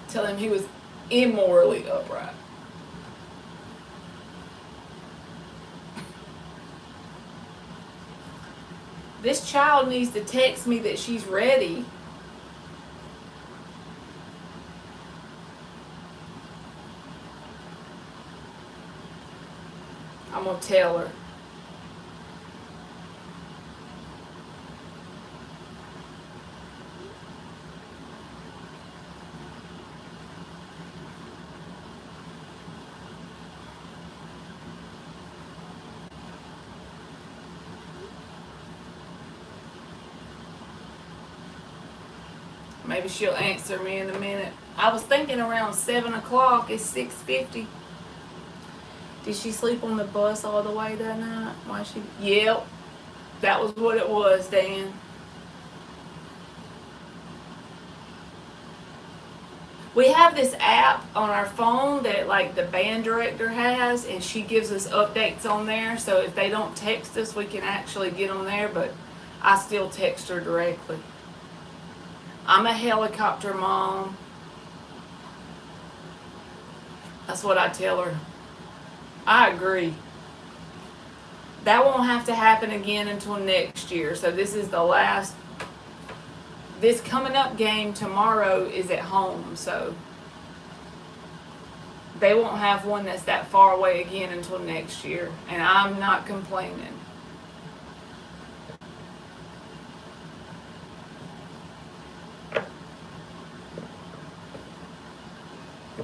Tell him he was immorally upright. This child needs to text me that she's ready. I'm going to tell her. Maybe she'll answer me in a minute. I was thinking around 7 o'clock. It's 6:50. Did she sleep on the bus all the way that night? Why she? Yep. That was what it was, Dan. We have this app on our phone that like the band director has, and she gives us updates on there. So if they don't text us, we can actually get on there, but I still text her directly. I'm a helicopter mom. That's what I tell her. I agree. That won't have to happen again until next year. So this is the last. This coming up game tomorrow is at home, so they won't have one that's that far away again until next year. And I'm not complaining.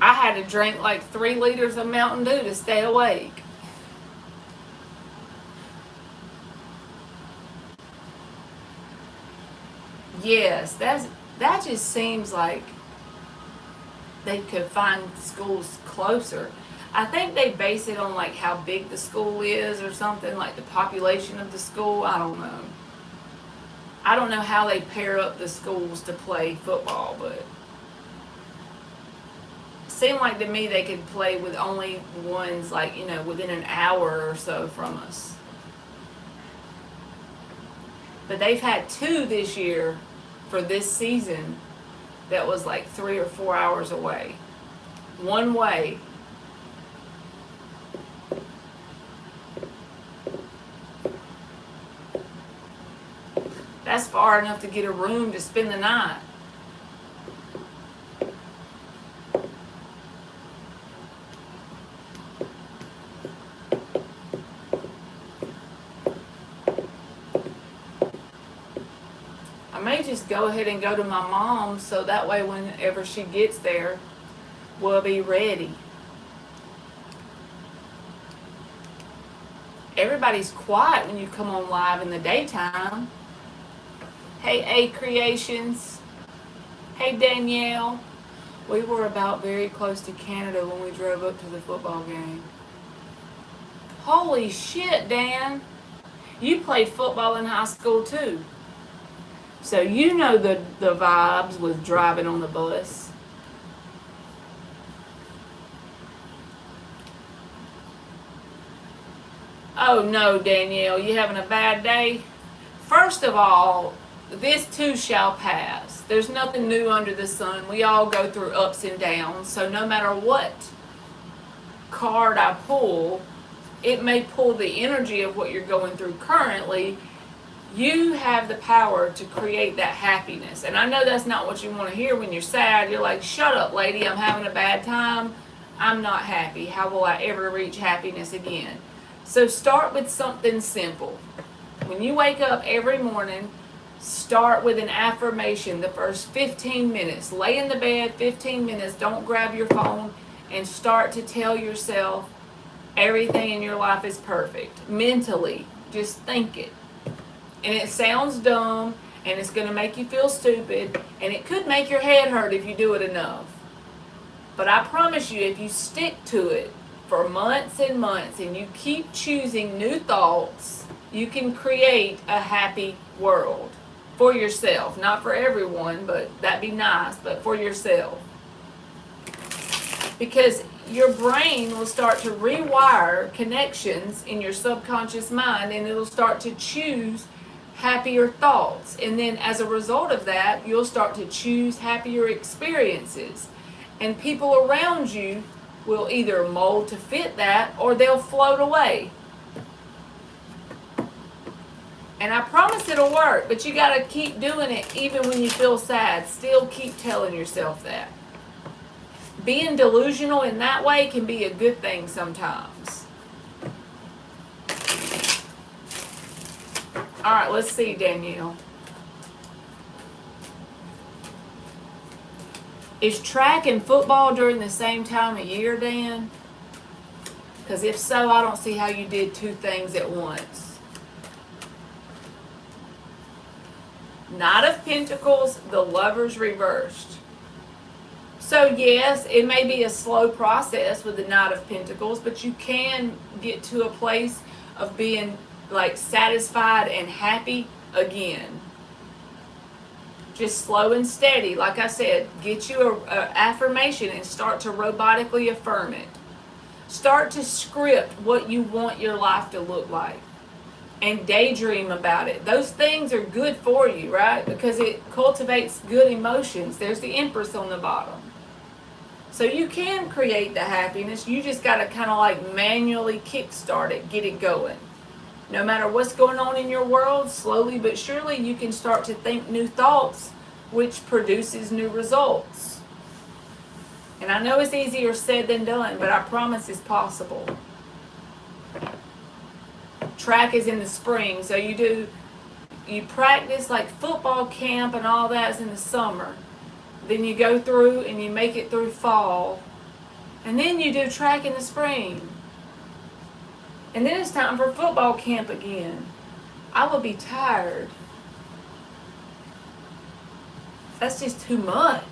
I had to drink like 3 liters of Mountain Dew to stay awake. Yes, that just seems like they could find schools closer. I think they base it on like how big the school is or something, like the population of the school. I don't know. I don't know how they pair up the schools to play football, but it seemed like to me they could play with only ones like, within an hour or so from us. But they've had 2 this year for this season that was like 3 or 4 hours away. One way. That's far enough to get a room to spend the night. I may just go ahead and go to my mom's so that way whenever she gets there, we'll be ready. Everybody's quiet when you come on live in the daytime. Hey, A Creations. Hey, Danielle. We were about very close to Canada when we drove up to the football game. Holy shit, Dan. You played football in high school too. So you know the vibes with driving on the bus. Oh no, Danielle, you having a bad day? First of all, this too shall pass. There's nothing new under the sun. We all go through ups and downs. So no matter what card I pull, it may pull the energy of what you're going through currently. You have the power to create that happiness. And I know that's not what you want to hear when you're sad. You're like, shut up, lady, I'm having a bad time. I'm not happy. How will I ever reach happiness again? So start with something simple. When you wake up every morning, start with an affirmation the first 15 minutes. Lay in the bed 15 minutes. Don't grab your phone and start to tell yourself everything in your life is perfect. Mentally, just think it. And it sounds dumb, and it's going to make you feel stupid, and it could make your head hurt if you do it enough. But I promise you, if you stick to it for months and months, and you keep choosing new thoughts, you can create a happy world for yourself. Not for everyone, but that'd be nice, but for yourself. Because your brain will start to rewire connections in your subconscious mind, and it'll start to choose happier thoughts. And then as a result of that, you'll start to choose happier experiences. And people around you will either mold to fit that, or they'll float away. And I promise it'll work, but you got to keep doing it even when you feel sad. Still keep telling yourself that. Being delusional in that way can be a good thing sometimes. All right, let's see, Danielle. Is track and football during the same time of year, Dan? Because if so, I don't see how you did two things at once. Knight of Pentacles, the Lovers reversed. So yes, it may be a slow process with the Knight of Pentacles, but you can get to a place of being like satisfied and happy again. Just slow and steady. Like I said, get you an affirmation and start to robotically affirm it. Start to script what you want your life to look like. And daydream about it. Those things are good for you, right? Because it cultivates good emotions. There's the Empress on the bottom. So you can create the happiness. You just got to kind of like manually kickstart it, get it going. No matter what's going on in your world, slowly but surely you can start to think new thoughts, which produces new results. And I know it's easier said than done, but I promise it's possible. Track is in the spring, so you practice like football camp and all that is in the summer. Then you go through and you make it through fall. And then you do track in the spring. And then it's time for football camp again. I will be tired. That's just too much.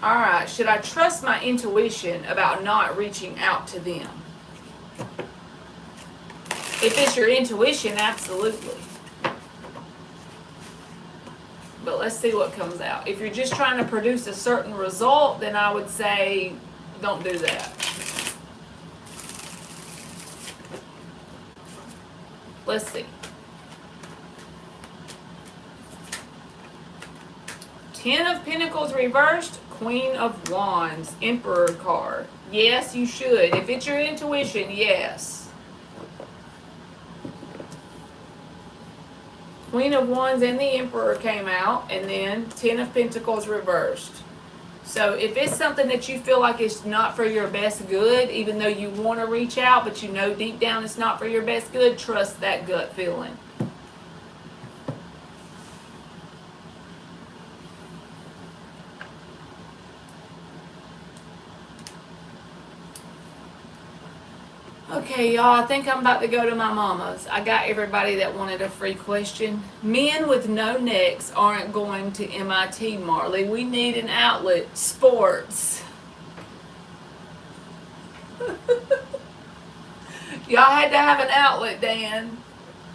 Alright, should I trust my intuition about not reaching out to them? If it's your intuition, absolutely. But let's see what comes out. If you're just trying to produce a certain result, then I would say don't do that. Let's see. Ten of Pentacles reversed, Queen of Wands, Emperor card. Yes, you should. If it's your intuition, yes. Queen of Wands and the Emperor came out, and then Ten of Pentacles reversed. So if it's something that you feel like it's not for your best good, even though you want to reach out, but you know deep down it's not for your best good, trust that gut feeling. Okay, y'all, I think I'm about to go to my mama's. I got everybody that wanted a free question. Men with no necks aren't going to MIT, Marley. We need an outlet. Sports. Y'all had to have an outlet, Dan.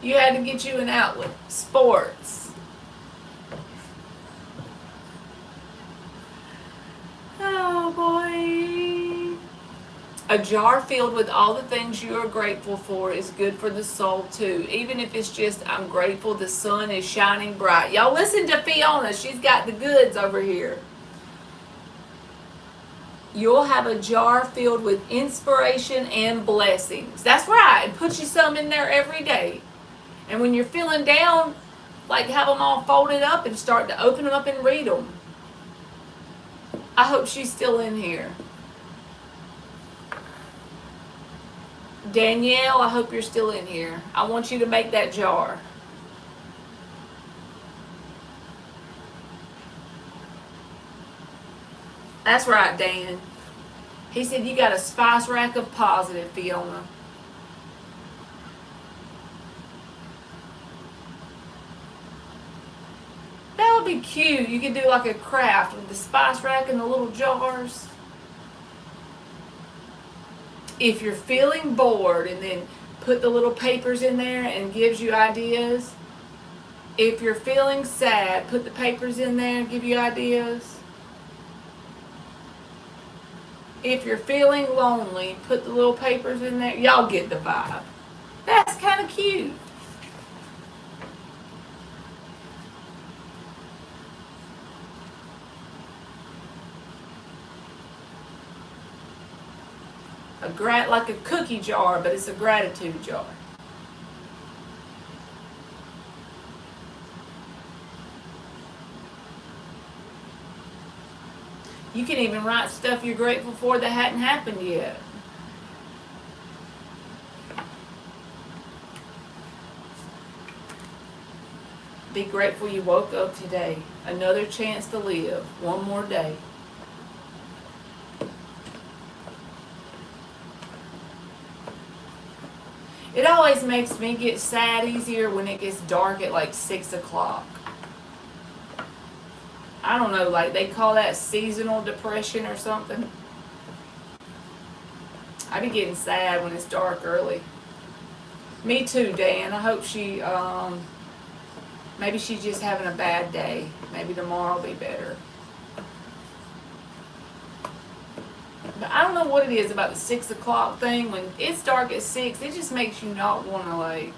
You had to get you an outlet. Sports. Oh boy. A jar filled with all the things you are grateful for is good for the soul too. Even if it's just, I'm grateful the sun is shining bright. Y'all listen to Fiona. She's got the goods over here. You'll have a jar filled with inspiration and blessings. That's right. Put you some in there every day. And when you're feeling down, like have them all folded up and start to open them up and read them. I hope she's still in here. Danielle, I hope you're still in here. I want you to make that jar. That's right, Dan. He said you got a spice rack of positive, Fiona. That would be cute. You could do like a craft with the spice rack and the little jars. If you're feeling bored, and then put the little papers in there and gives you ideas. If you're feeling sad, put the papers in there and give you ideas. If you're feeling lonely, put the little papers in there. Y'all get the vibe. That's kind of cute. Like a cookie jar, but it's a gratitude jar. You can even write stuff you're grateful for that hadn't happened yet. Be grateful you woke up today. Another chance to live. One more day. It always makes me get sad easier when it gets dark at like 6 o'clock. I don't know, like they call that seasonal depression or something. I be getting sad when it's dark early. Me too, Dan. I hope she, maybe she's just having a bad day. Maybe tomorrow will be better. But I don't know what it is about the 6 o'clock thing. When it's dark at 6, it just makes you not want to, like,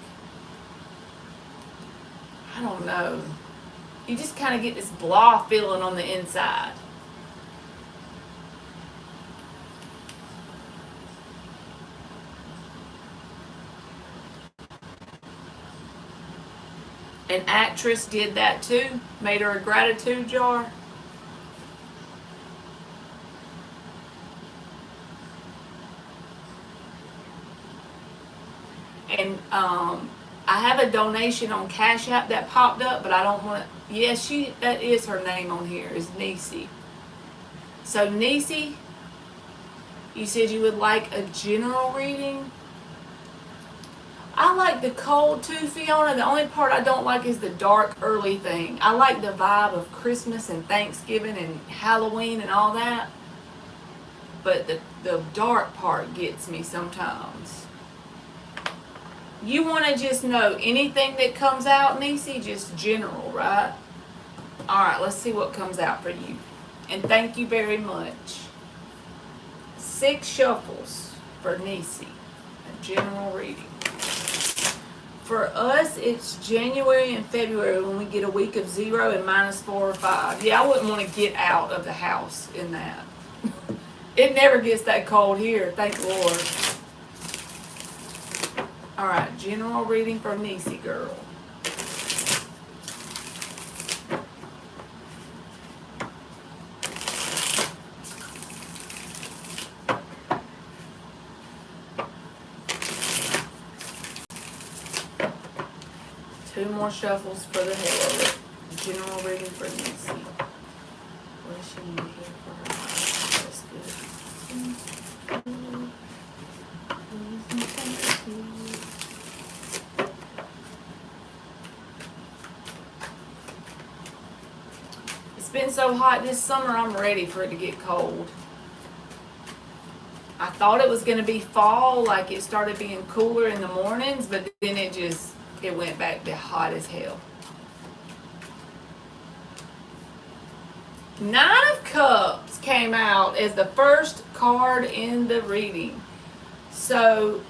I don't know. You just kind of get this blah feeling on the inside. An actress did that too. Made her a gratitude jar. And I have a donation on Cash App that popped up, but I don't want to. Yes, that is her name on here, is Niecy. So Niecy, you said you would like a general reading. I like the cold too, Fiona. The only part I don't like is the dark early thing. I like the vibe of Christmas and Thanksgiving and Halloween and all that. But the dark part gets me sometimes. You want to just know anything that comes out, Niecy, just general, right? Alright, let's see what comes out for you. And thank you very much. 6 shuffles for Niecy. A general reading. For us, it's January and February when we get a week of 0 and -4 or 5. Yeah, I wouldn't want to get out of the house in that. It never gets that cold here, thank Lord. Alright, general reading for Niecy girl. Two more shuffles for the hell of it. General reading for Niecy. What does she need here for her? That's good. It's been so hot this summer, I'm ready for it to get cold. I thought it was going to be fall, like it started being cooler in the mornings, but then it just It went back to hot as hell. Nine of Cups came out as the first card in the reading. So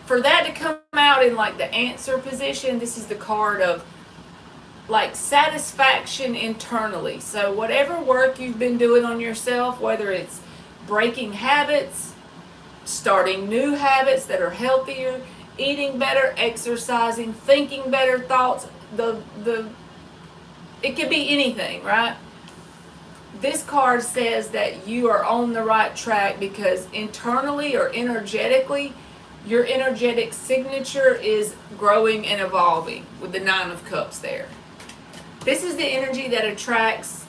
for that to come out in like the answer position, this is the card of like satisfaction internally. So whatever work you've been doing on yourself, whether it's breaking habits, starting new habits that are healthier, eating better, exercising, thinking better thoughts, it could be anything, right? This card says that you are on the right track because internally or energetically, your energetic signature is growing and evolving with the Nine of Cups there. This is the energy that attracts,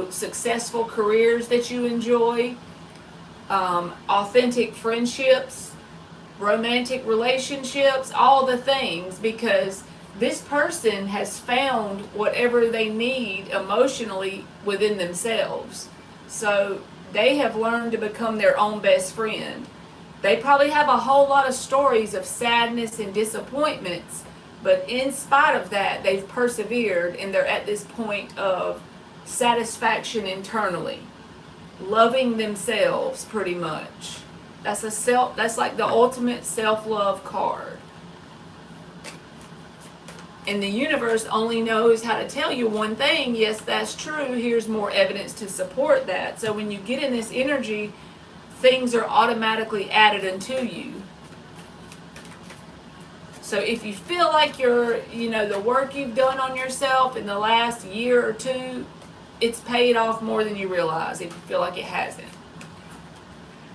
successful careers that you enjoy, authentic friendships, romantic relationships, all the things, because this person has found whatever they need emotionally within themselves. So they have learned to become their own best friend. They probably have a whole lot of stories of sadness and disappointments, but in spite of that, they've persevered and they're at this point of satisfaction internally, loving themselves pretty much. That's like the ultimate self-love card. And the universe only knows how to tell you one thing. Yes, that's true. Here's more evidence to support that. So when you get in this energy, things are automatically added unto you. So if you feel like the work you've done on yourself in the last year or two, it's paid off more than you realize if you feel like it hasn't.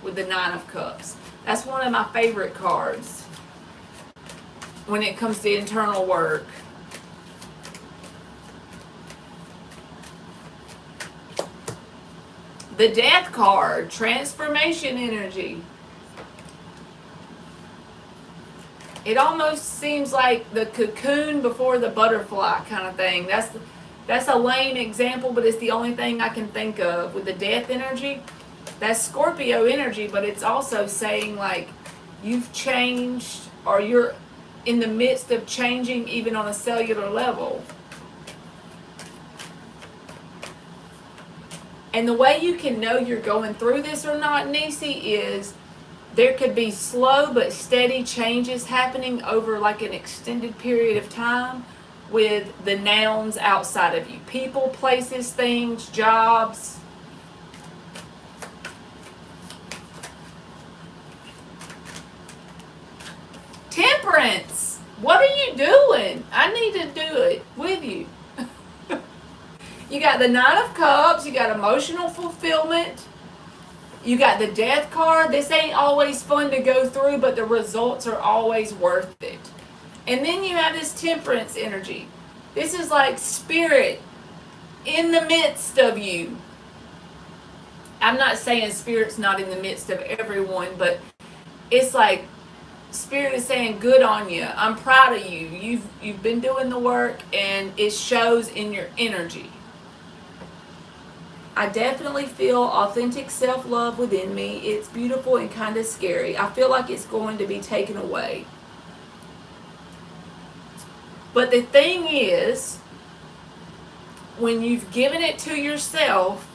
With the Nine of Cups. That's one of my favorite cards when it comes to internal work. The Death card, transformation energy. It almost seems like the cocoon before the butterfly kind of thing. That's a lame example, but it's the only thing I can think of with the Death energy. That's Scorpio energy, but it's also saying like you've changed or you're in the midst of changing even on a cellular level. And the way you can know you're going through this or not, Nisi, is there could be slow but steady changes happening over like an extended period of time with the nouns outside of you. People, places, things, jobs. Temperance. What are you doing? I need to do it with you. You got the Nine of Cups. You got emotional fulfillment. You got the Death card. This ain't always fun to go through, but the results are always worth it. And then you have this Temperance energy. This is like spirit in the midst of you. I'm not saying spirit's not in the midst of everyone, but it's like Spirit is saying, good on you. I'm proud of you. You've been doing the work, and it shows in your energy. I definitely feel authentic self-love within me. It's beautiful and kind of scary. I feel like it's going to be taken away. But the thing is, when you've given it to yourself,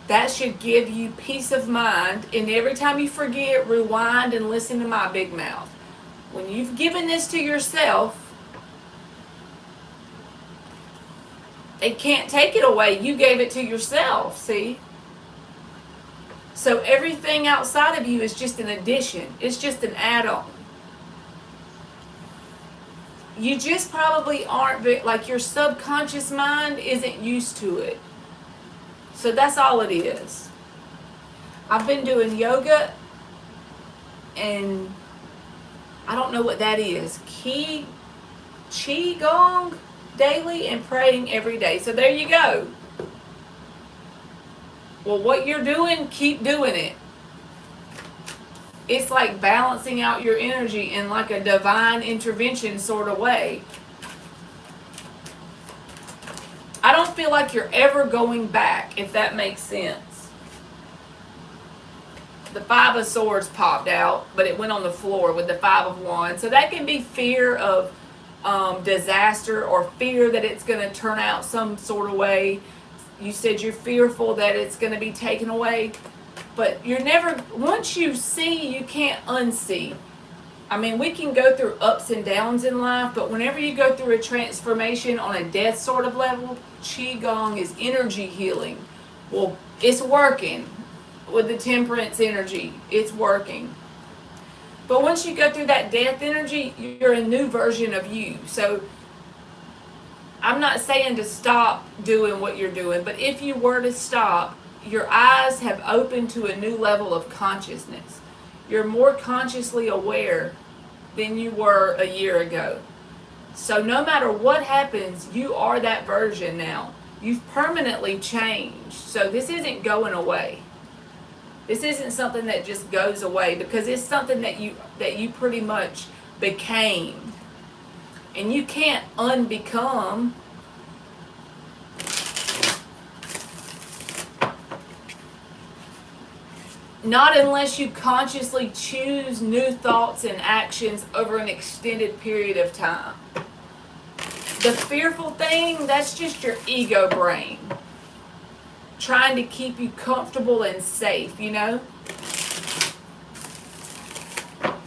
that should give you peace of mind. And every time you forget, rewind and listen to my big mouth. When you've given this to yourself, they can't take it away. You gave it to yourself, see? So everything outside of you is just an addition. It's just an add-on. You just probably aren't, like your subconscious mind isn't used to it. So that's all it is. I've been doing yoga, and I don't know what that is. Qigong daily and praying every day. So there you go. Well, what you're doing, keep doing it. It's like balancing out your energy in like a divine intervention sort of way. I don't feel like you're ever going back, if that makes sense. the Five of Swords popped out, but it went on the floor with the Five of Wands. So that can be fear of disaster, or fear that it's going to turn out some sort of way. You said you're fearful that it's going to be taken away, but you're never, once you see, you can't unsee. I mean, we can go through ups and downs in life, but whenever you go through a transformation on a death sort of level, Qigong is energy healing. Well, it's working with the temperance energy. It's working. But once you go through that death energy, you're a new version of you. So I'm not saying to stop doing what you're doing, but if you were to stop, your eyes have opened to a new level of consciousness. You're more consciously aware than you were a year ago. So no matter what happens, you are that version now. You've permanently changed. So this isn't going away. This isn't something that just goes away, because it's something that you pretty much became. And you can't unbecome. Not unless you consciously choose new thoughts and actions over an extended period of time. The fearful thing, that's just your ego brain trying to keep you comfortable and safe, you know?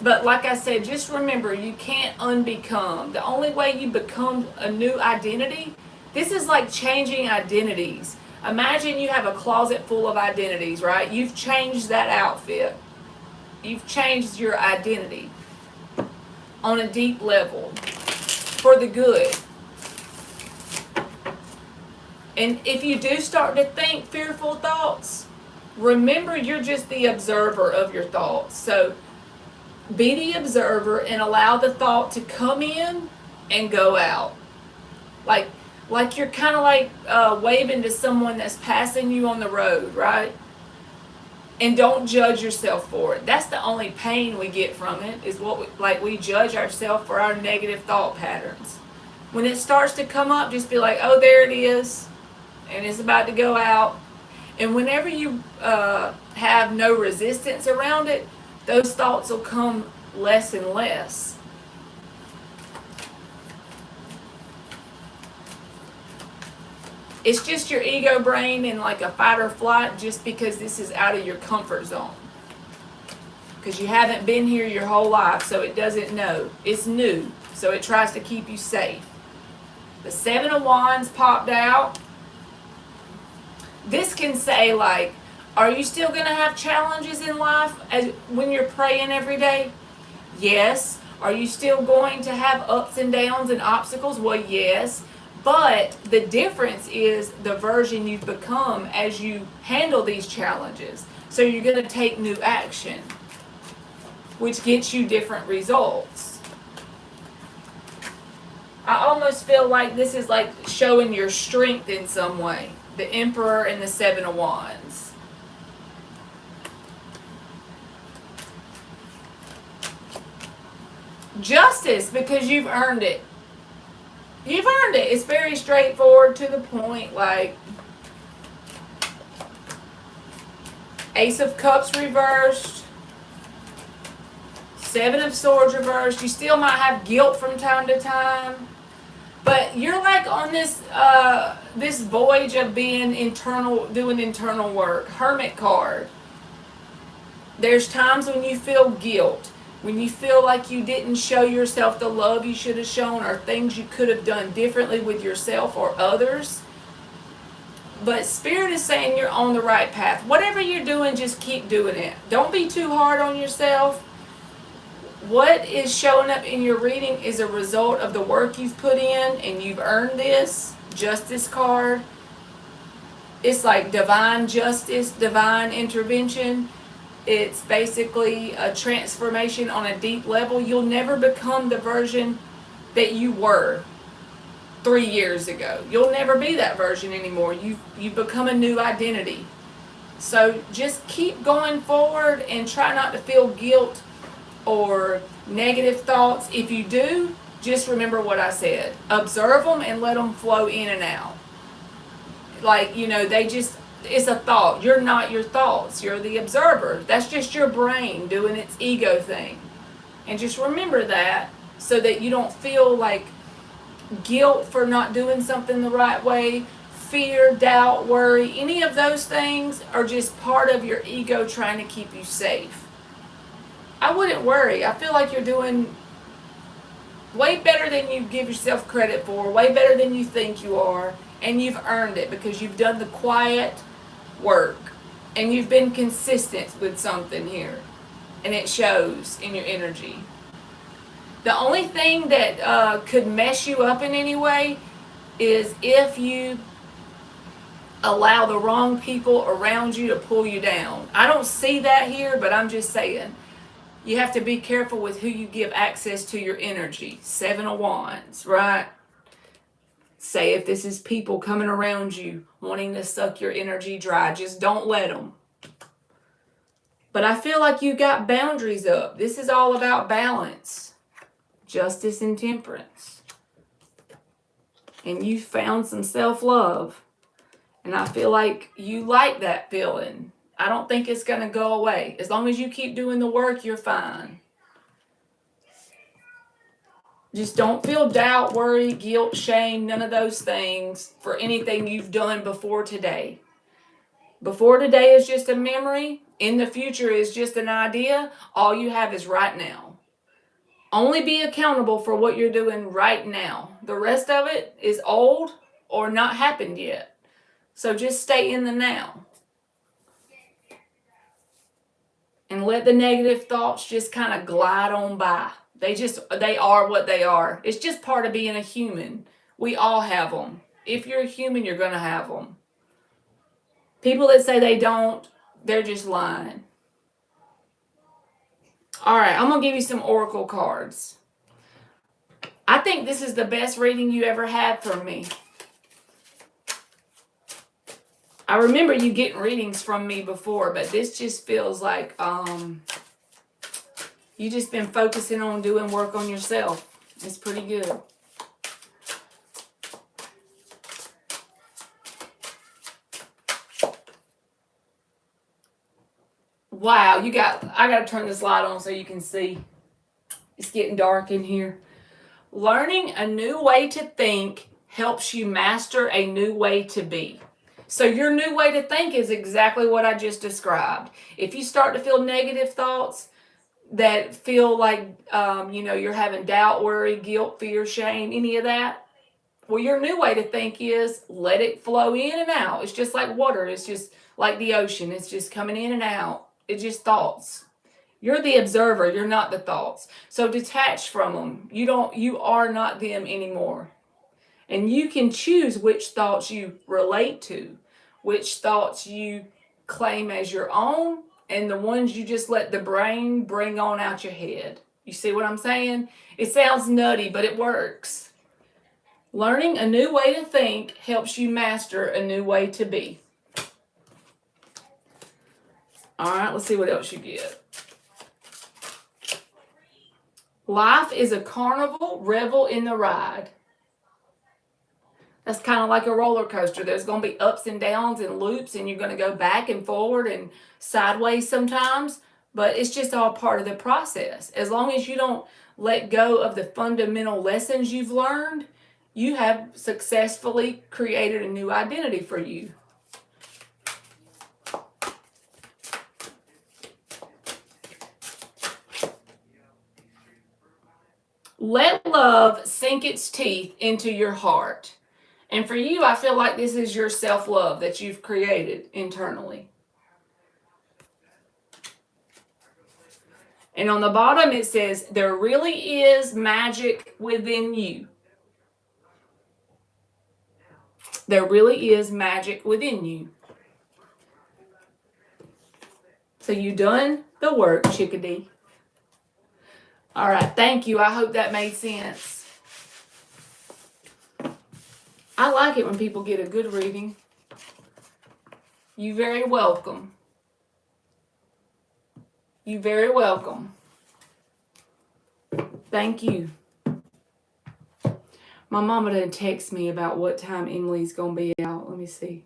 But like I said, just remember, you can't unbecome. The only way you become a new identity, this is like changing identities. Imagine you have a closet full of identities, right? You've changed that outfit. You've changed your identity on a deep level for the good. And if you do start to think fearful thoughts, remember you're just the observer of your thoughts. So be the observer and allow the thought to come in and go out. Like you're kind of like waving to someone that's passing you on the road, right? And don't judge yourself for it. That's the only pain we get from it, is we judge ourselves for our negative thought patterns. When it starts to come up, just be like, oh, there it is. And it's about to go out. And whenever you have no resistance around it, those thoughts will come less and less. It's just your ego brain in like a fight or flight, just because this is out of your comfort zone. Because you haven't been here your whole life, so it doesn't know. It's new, so it tries to keep you safe. The Seven of Wands popped out. This can say, like, are you still going to have challenges in life when you're praying every day? Yes. Are you still going to have ups and downs and obstacles? Well, yes. But the difference is the version you've become as you handle these challenges. So you're going to take new action, which gets you different results. I almost feel like this is like showing your strength in some way. The Emperor and the Seven of Wands. Justice, because you've earned it. You've earned it. It's very straightforward, to the point. Like Ace of Cups reversed, Seven of Swords reversed. You still might have guilt from time to time, but you're like on this this voyage of being internal, doing internal work. Hermit card. There's times when you feel guilt, when you feel like you didn't show yourself the love you should have shown, or things you could have done differently with yourself or others. But Spirit is saying you're on the right path. Whatever you're doing, just keep doing it. Don't be too hard on yourself. What is showing up in your reading is a result of the work you've put in, and you've earned this. Justice card. It's like divine justice, divine intervention. It's basically a transformation on a deep level. You'll never become the version that you were 3 years ago. You'll never be that version anymore. You've become a new identity. So just keep going forward and try not to feel guilt or negative thoughts. If you do, just remember what I said. Observe them and let them flow in and out. Like, you know, they just it's a thought. You're not your thoughts. You're the observer. That's just your brain doing its ego thing. And just remember that so that you don't feel like guilt for not doing something the right way, fear, doubt, worry. Any of those things are just part of your ego trying to keep you safe. I wouldn't worry. I feel like you're doing way better than you give yourself credit for, way better than you think you are, and you've earned it because you've done the quiet work and you've been consistent with something here, and it shows in your energy. The only thing that could mess you up in any way is if you allow the wrong people around you to pull you down. I don't see that here, but I'm just saying. You have to be careful with who you give access to your energy. 7 of Wands, right? Say if this is people coming around you wanting to suck your energy dry, just don't let them. But I feel like you got boundaries up. This is all about balance, justice, and temperance. And you found some self-love. And I feel like you like that feeling. I don't think it's going to go away. As long as you keep doing the work, you're fine. Just don't feel doubt, worry, guilt, shame, none of those things for anything you've done before today. Before today is just a memory. In the future is just an idea. All you have is right now. Only be accountable for what you're doing right now. The rest of it is old or not happened yet. So just stay in the now. And let the negative thoughts just kind of glide on by. They are what they are. It's just part of being a human. We all have them. If you're a human, you're going to have them. People that say they don't, they're just lying. All right, I'm going to give you some oracle cards. I think this is the best reading you ever had from me. I remember you getting readings from me before, but this just feels like you just been focusing on doing work on yourself. It's pretty good. Wow, I got to turn this light on so you can see. It's getting dark in here. Learning a new way to think helps you master a new way to be. So your new way to think is exactly what I just described. If you start to feel negative thoughts that feel like, you're having doubt, worry, guilt, fear, shame, any of that, well, your new way to think is let it flow in and out. It's just like water. It's just like the ocean. It's just coming in and out. It's just thoughts. You're the observer. You're not the thoughts. So detach from them. You are not them anymore. And you can choose which thoughts you relate to, which thoughts you claim as your own, and the ones you just let the brain bring on out your head. You see what I'm saying? It sounds nutty, but it works. Learning a new way to think helps you master a new way to be. All right, let's see what else you get. Life is a carnival, revel in the ride. That's kind of like a roller coaster. There's going to be ups and downs and loops, and you're going to go back and forward and sideways sometimes, but it's just all part of the process. As long as you don't let go of the fundamental lessons you've learned, you have successfully created a new identity for you. Let love sink its teeth into your heart. And for you, I feel like this is your self-love that you've created internally. And on the bottom it says, there really is magic within you. There really is magic within you. So you done the work, chickadee. All right, thank you. I hope that made sense. I like it when people get a good reading. You're very welcome. You're very welcome. Thank you. My mama done text me about what time Emily's going to be out. Let me see.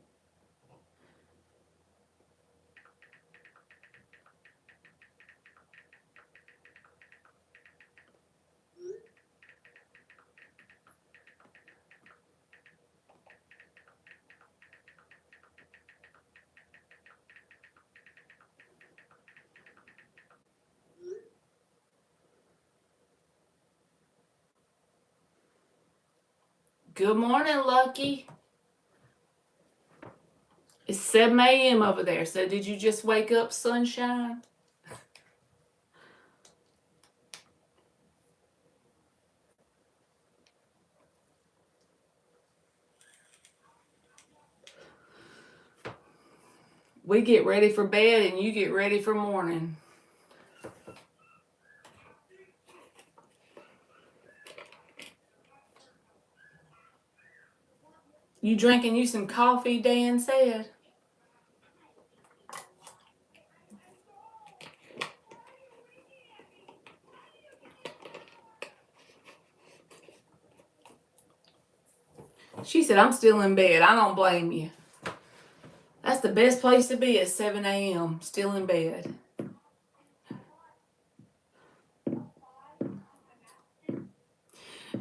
Good morning, Lucky. It's 7 a.m. over there, so did you just wake up, sunshine? We get ready for bed and you get ready for morning. You drinking you some coffee, Dan said? She said, I'm still in bed. I don't blame you. That's the best place to be at 7 a.m., still in bed.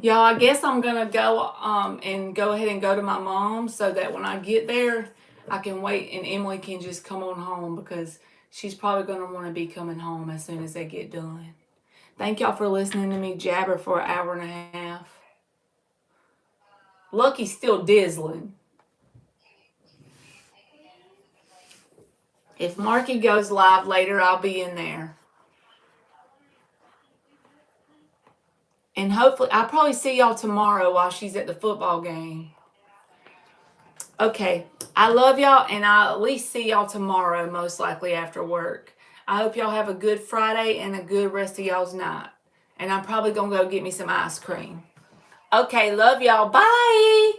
Y'all, I guess I'm going to go and go ahead and go to my mom so that when I get there, I can wait and Emily can just come on home because she's probably going to want to be coming home as soon as they get done. Thank y'all for listening to me jabber for an hour and a half. Lucky's still dizzling. If Marky goes live later, I'll be in there. And hopefully, I'll probably see y'all tomorrow while she's at the football game. Okay, I love y'all, and I'll at least see y'all tomorrow, most likely after work. I hope y'all have a good Friday and a good rest of y'all's night. And I'm probably going to go get me some ice cream. Okay, love y'all. Bye.